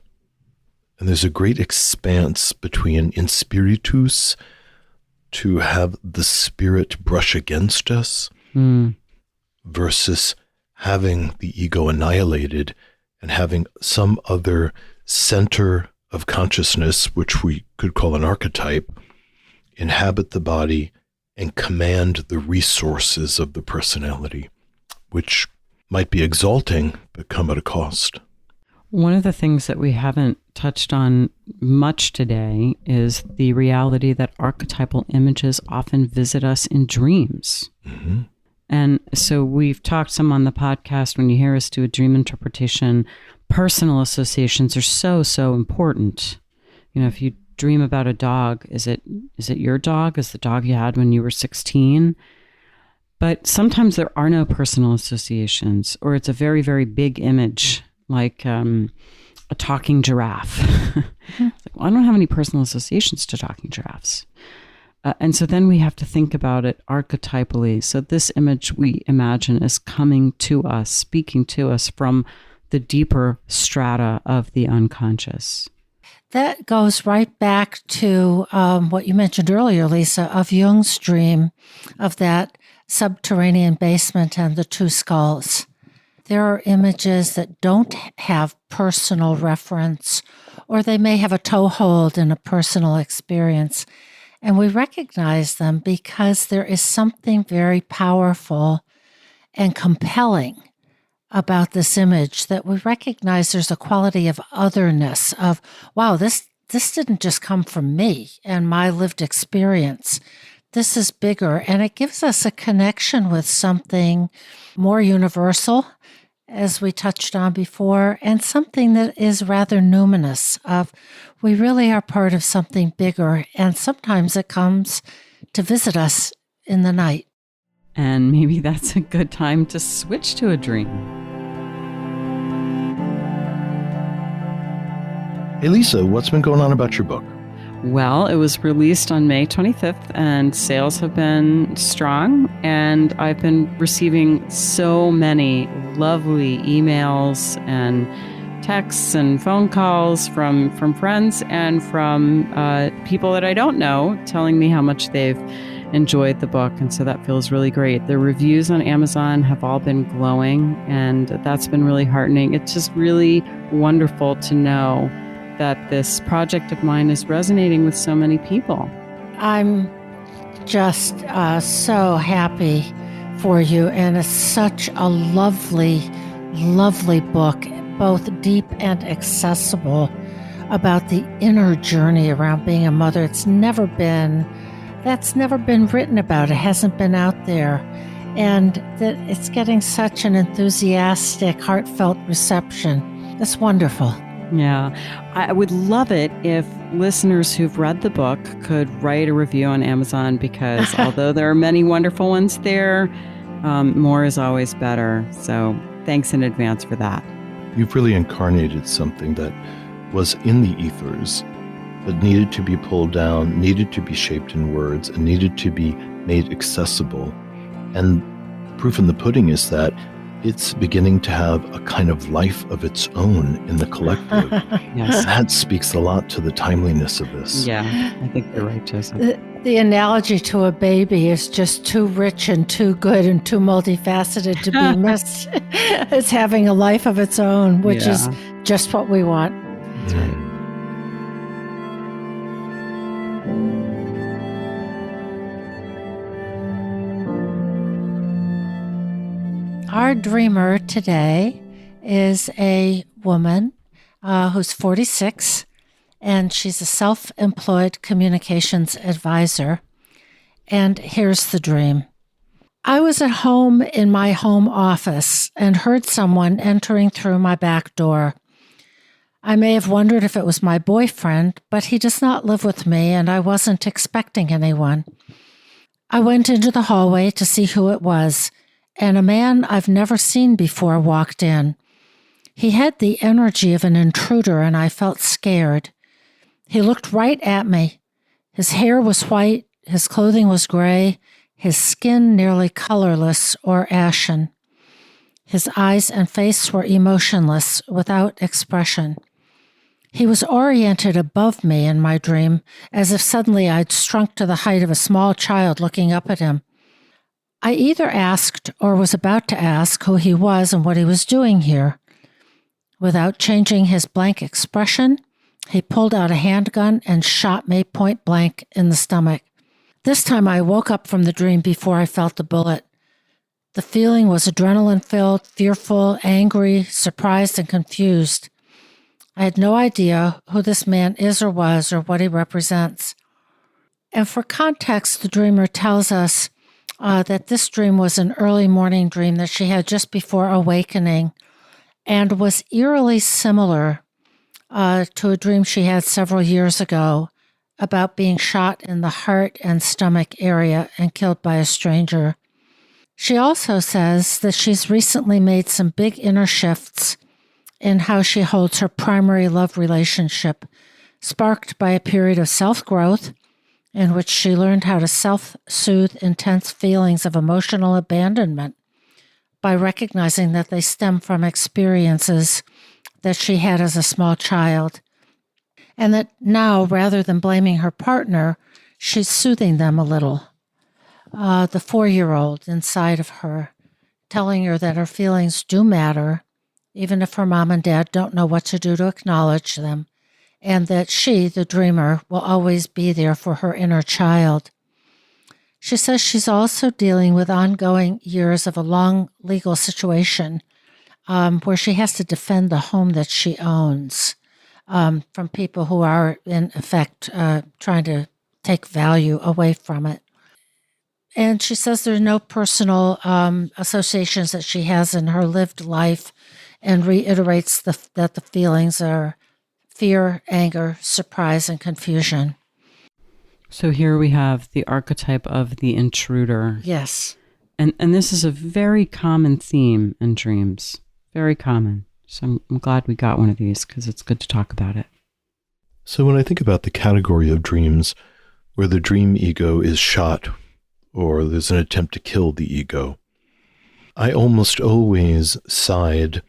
And there's a great expanse between in spiritus, to have the spirit brush against us, versus having the ego annihilated and having some other center of consciousness, which we could call an archetype, inhabit the body and command the resources of the personality, which might be exalting, but come at a cost. One of the things that we haven't touched on much today is the reality that archetypal images often visit us in dreams. Mm-hmm. And so we've talked some on the podcast, when you hear us do a dream interpretation, personal associations are so important. You know, if you dream about a dog, is it your dog? Is the dog you had when you were 16? But sometimes there are no personal associations, or it's a very, very big image, like a talking giraffe. It's like, well, I don't have any personal associations to talking giraffes. And so then we have to think about it archetypally. So this image we imagine is coming to us, speaking to us from the deeper strata of the unconscious. That goes right back to what you mentioned earlier, Lisa, of Jung's dream of that subterranean basement and the two skulls. There are images that don't have personal reference, or they may have a toehold in a personal experience. And we recognize them because there is something very powerful and compelling about this image, that we recognize there's a quality of otherness, of, wow, this didn't just come from me and my lived experience. This is bigger, and it gives us a connection with something more universal, as we touched on before, and something that is rather numinous, of we really are part of something bigger, and sometimes it comes to visit us in the night. And maybe that's a good time to switch to a dream. Hey, Lisa, what's been going on about your book? Well, it was released on May 25th, and sales have been strong, and I've been receiving so many lovely emails and texts and phone calls from friends and from people that I don't know, telling me how much they've enjoyed the book, and so that feels really great. The reviews on Amazon have all been glowing, and that's been really heartening. It's just really wonderful to know that this project of mine is resonating with so many people. I'm just so happy for you, and it's such a lovely, lovely book, both deep and accessible, about the inner journey around being a mother. That's never been written about. It hasn't been out there. And that it's getting such an enthusiastic, heartfelt reception. That's wonderful. Yeah, I would love it if listeners who've read the book could write a review on Amazon, because although there are many wonderful ones there, more is always better. So thanks in advance for that. You've really incarnated something that was in the ethers, but needed to be pulled down, needed to be shaped in words, and needed to be made accessible. And proof in the pudding is that it's beginning to have a kind of life of its own in the collective. Yes. That speaks a lot to the timeliness of this. Yeah, I think you're right, Joseph. The analogy to a baby is just too rich and too good and too multifaceted to be missed. It's having a life of its own, which is just what we want. That's right. Our dreamer today is a woman who's 46, and she's a self-employed communications advisor. And here's the dream. I was at home in my home office and heard someone entering through my back door. I may have wondered if it was my boyfriend, but he does not live with me, and I wasn't expecting anyone. I went into the hallway to see who it was, and a man I've never seen before walked in. He had the energy of an intruder, and I felt scared. He looked right at me. His hair was white, his clothing was gray, his skin nearly colorless or ashen. His eyes and face were emotionless, without expression. He was oriented above me in my dream, as if suddenly I'd shrunk to the height of a small child looking up at him. I either asked or was about to ask who he was and what he was doing here. Without changing his blank expression, he pulled out a handgun and shot me point blank in the stomach. This time I woke up from the dream before I felt the bullet. The feeling was adrenaline-filled, fearful, angry, surprised, and confused. I had no idea who this man is or was or what he represents. And for context, the dreamer tells us that this dream was an early morning dream that she had just before awakening and was eerily similar to a dream she had several years ago about being shot in the heart and stomach area and killed by a stranger. She also says that she's recently made some big inner shifts in how she holds her primary love relationship, sparked by a period of self-growth in which she learned how to self-soothe intense feelings of emotional abandonment by recognizing that they stem from experiences that she had as a small child, and that now, rather than blaming her partner, she's soothing them a little. The 4-year-old inside of her, telling her that her feelings do matter, even if her mom and dad don't know what to do to acknowledge them, and that she, the dreamer, will always be there for her inner child. She says she's also dealing with ongoing years of a long legal situation where she has to defend the home that she owns from people who are, in effect, trying to take value away from it. And she says there are no personal associations that she has in her lived life, and reiterates that the feelings are fear, anger, surprise, and confusion. So here we have the archetype of the intruder. Yes. And this is a very common theme in dreams. Very common. So I'm glad we got one of these because it's good to talk about it. So when I think about the category of dreams where the dream ego is shot or there's an attempt to kill the ego, I almost always side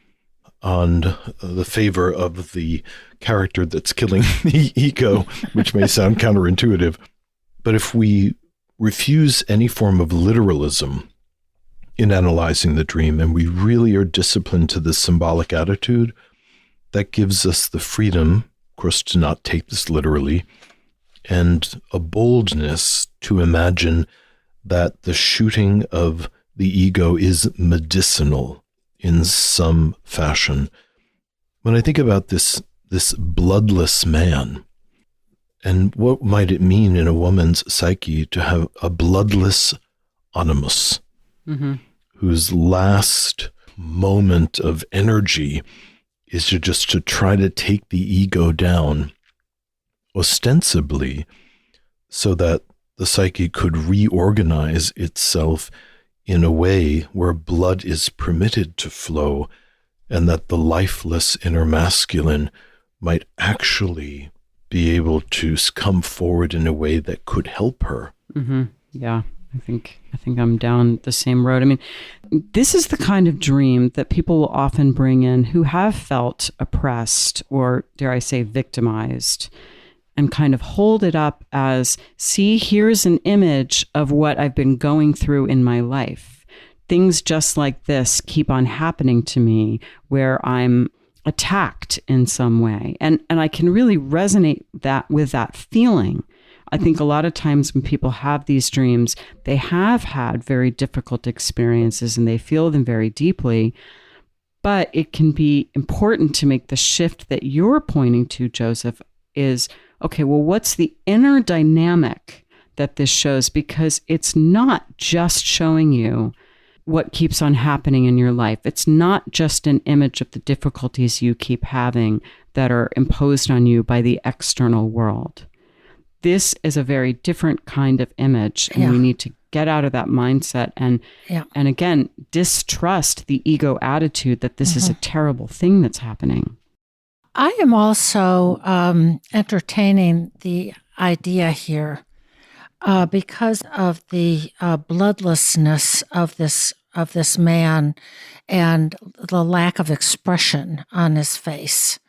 on the favor of the character that's killing the ego, which may sound counterintuitive. But if we refuse any form of literalism in analyzing the dream, and we really are disciplined to this symbolic attitude, that gives us the freedom, of course, to not take this literally, and a boldness to imagine that the shooting of the ego is medicinal in some fashion. When I think about this bloodless man, and what might it mean in a woman's psyche to have a bloodless animus, whose last moment of energy is to try to take the ego down, ostensibly, so that the psyche could reorganize itself in a way where blood is permitted to flow, and that the lifeless inner masculine might actually be able to come forward in a way that could help her. Yeah, I think I'm down the same road. I mean, this is the kind of dream that people will often bring in who have felt oppressed or, dare I say, victimized, and kind of hold it up as, see, here's an image of what I've been going through in my life. Things just like this keep on happening to me where I'm attacked in some way. And I can really resonate with that feeling. I think a lot of times when people have these dreams, they have had very difficult experiences and they feel them very deeply. But it can be important to make the shift that you're pointing to, Joseph, is, okay, well, what's the inner dynamic that this shows? Because it's not just showing you what keeps on happening in your life. It's not just an image of the difficulties you keep having that are imposed on you by the external world. This is a very different kind of image, and we need to get out of that mindset and again, distrust the ego attitude that this is a terrible thing that's happening. I am also entertaining the idea here because of the bloodlessness of this man and the lack of expression on his face.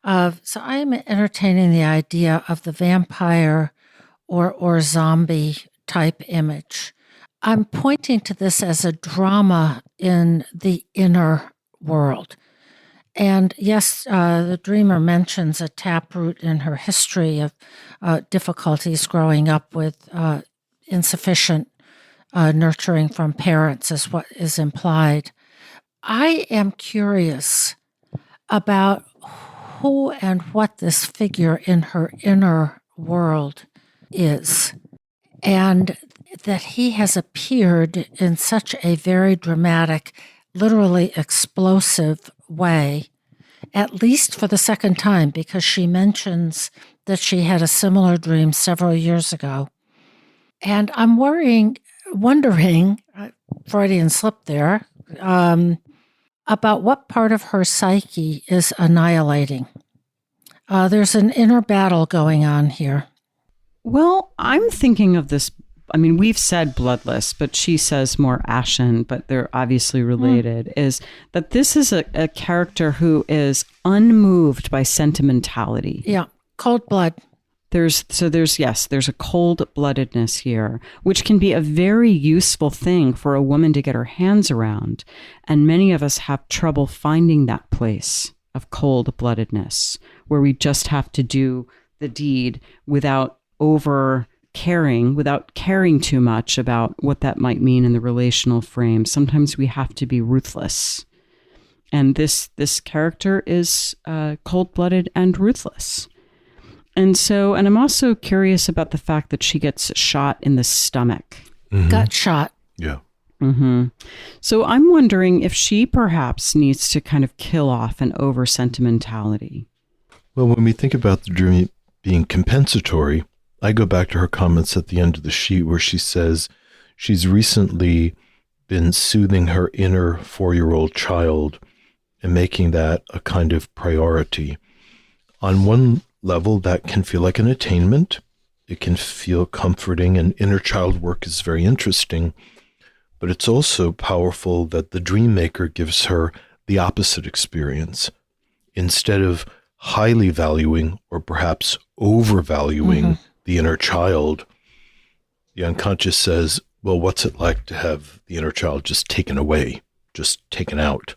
So I am entertaining the idea of the vampire or zombie type image. I'm pointing to this as a drama in the inner world. And yes, the dreamer mentions a taproot in her history of difficulties growing up with insufficient nurturing from parents, is what is implied. I am curious about who and what this figure in her inner world is, and that he has appeared in such a very dramatic, literally explosive way, at least for the second time, because she mentions that she had a similar dream several years ago. And I'm wondering, Freudian slip there, about what part of her psyche is annihilating. There's an inner battle going on here. Well, I'm thinking of this. I mean, we've said bloodless, but she says more ashen, but they're obviously related, is that this is a character who is unmoved by sentimentality. Yeah, cold blood. There's a cold-bloodedness here, which can be a very useful thing for a woman to get her hands around. And many of us have trouble finding that place of cold-bloodedness, where we just have to do the deed without without caring too much about what that might mean in the relational frame. Sometimes we have to be ruthless. And this character is cold-blooded and ruthless. And I'm also curious about the fact that she gets shot in the stomach. Mm-hmm. Gut shot. Yeah. Mm-hmm. So I'm wondering if she perhaps needs to kind of kill off an over-sentimentality. Well, when we think about the dream being compensatory, I go back to her comments at the end of the sheet where she says she's recently been soothing her inner 4-year-old child and making that a kind of priority. On one level, that can feel like an attainment. It can feel comforting, and inner child work is very interesting. But it's also powerful that the dream maker gives her the opposite experience. Instead of highly valuing or perhaps overvaluing the inner child, the unconscious says, well, what's it like to have the inner child just taken away, just taken out?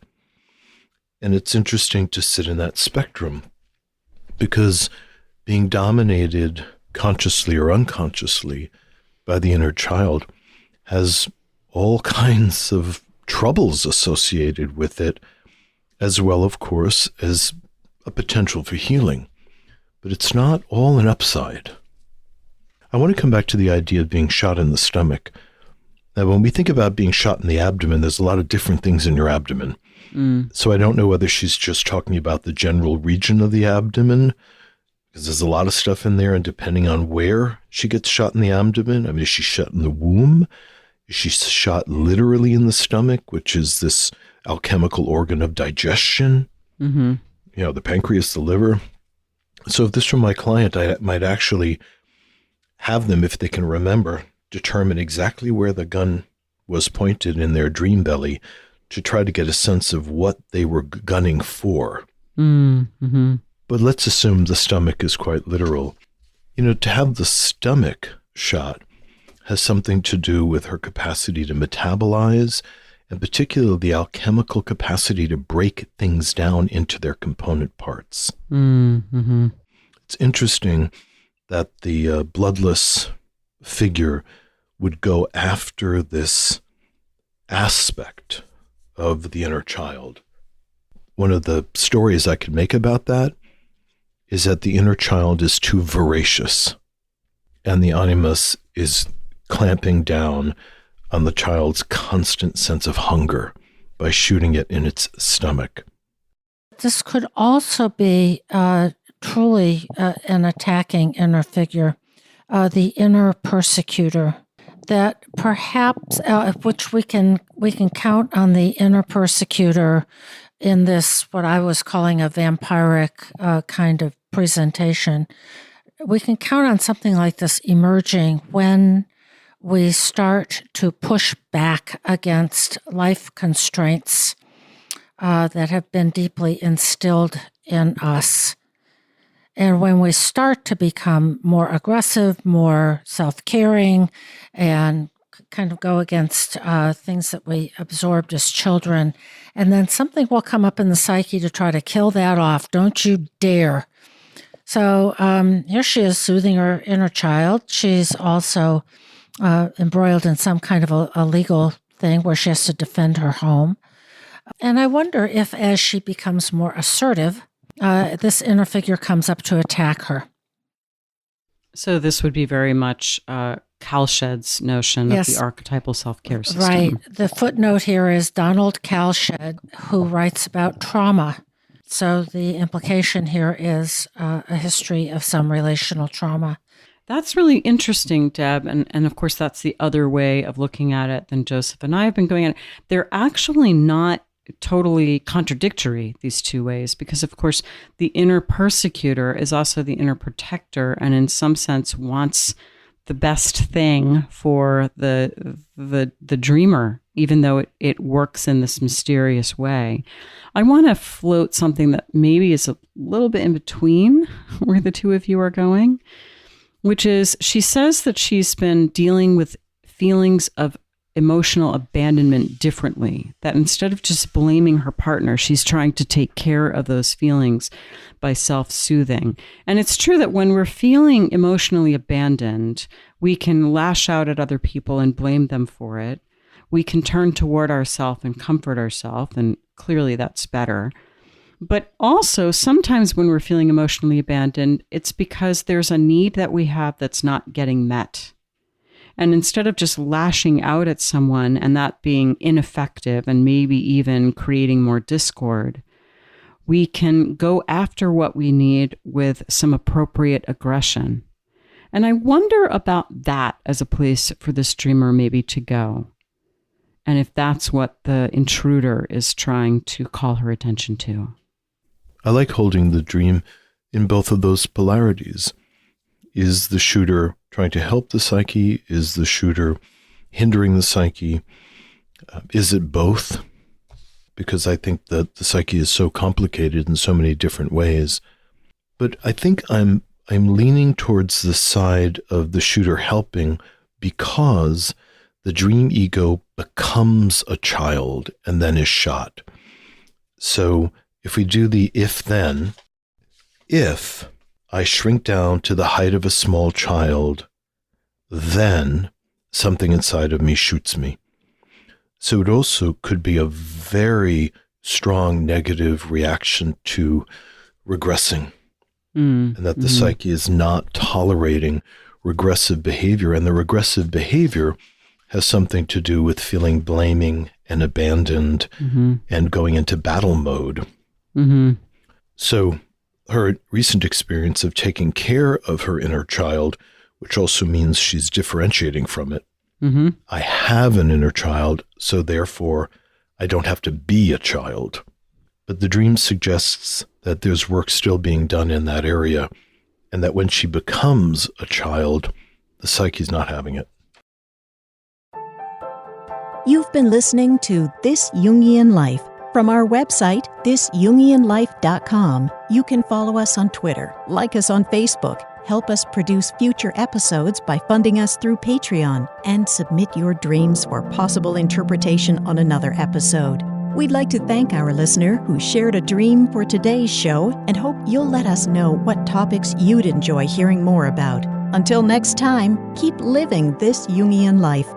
And it's interesting to sit in that spectrum, because being dominated consciously or unconsciously by the inner child has all kinds of troubles associated with it, as well, of course, as a potential for healing. But it's not all an upside. I want to come back to the idea of being shot in the stomach. Now, when we think about being shot in the abdomen, there's a lot of different things in your abdomen. So I don't know whether she's just talking about the general region of the abdomen, because there's a lot of stuff in there, and depending on where she gets shot in the abdomen, I mean, is she shot in the womb? Is she shot literally in the stomach, which is this alchemical organ of digestion? Mm-hmm. You know, the pancreas, the liver. So if this were my client, I might actually have them, if they can remember, determine exactly where the gun was pointed in their dream belly to try to get a sense of what they were gunning for. Mm-hmm. But let's assume the stomach is quite literal. You know, to have the stomach shot has something to do with her capacity to metabolize, and particularly the alchemical capacity to break things down into their component parts. Mm-hmm. It's interesting that the bloodless figure would go after this aspect of the inner child. One of the stories I could make about that is that the inner child is too voracious, and the animus is clamping down on the child's constant sense of hunger by shooting it in its stomach. This could also be truly an attacking inner figure, the inner persecutor, that perhaps, which we can count on the inner persecutor in this, what I was calling a vampiric kind of presentation. We can count on something like this emerging when we start to push back against life constraints that have been deeply instilled in us. And when we start to become more aggressive, more self-caring, and kind of go against things that we absorbed as children, and then something will come up in the psyche to try to kill that off. Don't you dare. So here she is soothing her inner child. She's also embroiled in some kind of a legal thing where she has to defend her home. And I wonder if as she becomes more assertive, this inner figure comes up to attack her. So this would be very much Kalshed's notion of the archetypal self-care system. Right. The footnote here is Donald Kalshed, who writes about trauma. So the implication here is a history of some relational trauma. That's really interesting, Deb. And of course, that's the other way of looking at it than Joseph and I have been going at it. They're actually not totally contradictory, these two ways, because of course the inner persecutor is also the inner protector, and in some sense wants the best thing for the dreamer, even though it works in this mysterious way. I want to float something that maybe is a little bit in between where the two of you are going, which is she says that she's been dealing with feelings of emotional abandonment differently, that instead of just blaming her partner, she's trying to take care of those feelings by self-soothing. And it's true that when we're feeling emotionally abandoned, we can lash out at other people and blame them for it. We can turn toward ourselves and comfort ourselves, and clearly that's better. But also, sometimes when we're feeling emotionally abandoned, it's because there's a need that we have that's not getting met. And instead of just lashing out at someone and that being ineffective and maybe even creating more discord, we can go after what we need with some appropriate aggression. And I wonder about that as a place for this dreamer maybe to go. And if that's what the intruder is trying to call her attention to. I like holding the dream in both of those polarities. Is the shooter trying to help the psyche? Is the shooter hindering the psyche? Is it both? Because I think that the psyche is so complicated in so many different ways. But I think I'm leaning towards the side of the shooter helping because the dream ego becomes a child and then is shot. So if we do the if-then, if I shrink down to the height of a small child, then something inside of me shoots me. So it also could be a very strong negative reaction to regressing, and that the psyche is not tolerating regressive behavior. And the regressive behavior has something to do with feeling blaming and abandoned and going into battle mode. So her recent experience of taking care of her inner child, which also means she's differentiating from it. I have an inner child, so therefore I don't have to be a child. But the dream suggests that there's work still being done in that area, and that when she becomes a child, the psyche's not having it. You've been listening to This Jungian Life. From our website, thisjungianlife.com, you can follow us on Twitter, like us on Facebook, help us produce future episodes by funding us through Patreon, and submit your dreams for possible interpretation on another episode. We'd like to thank our listener who shared a dream for today's show and hope you'll let us know what topics you'd enjoy hearing more about. Until next time, keep living this Jungian life.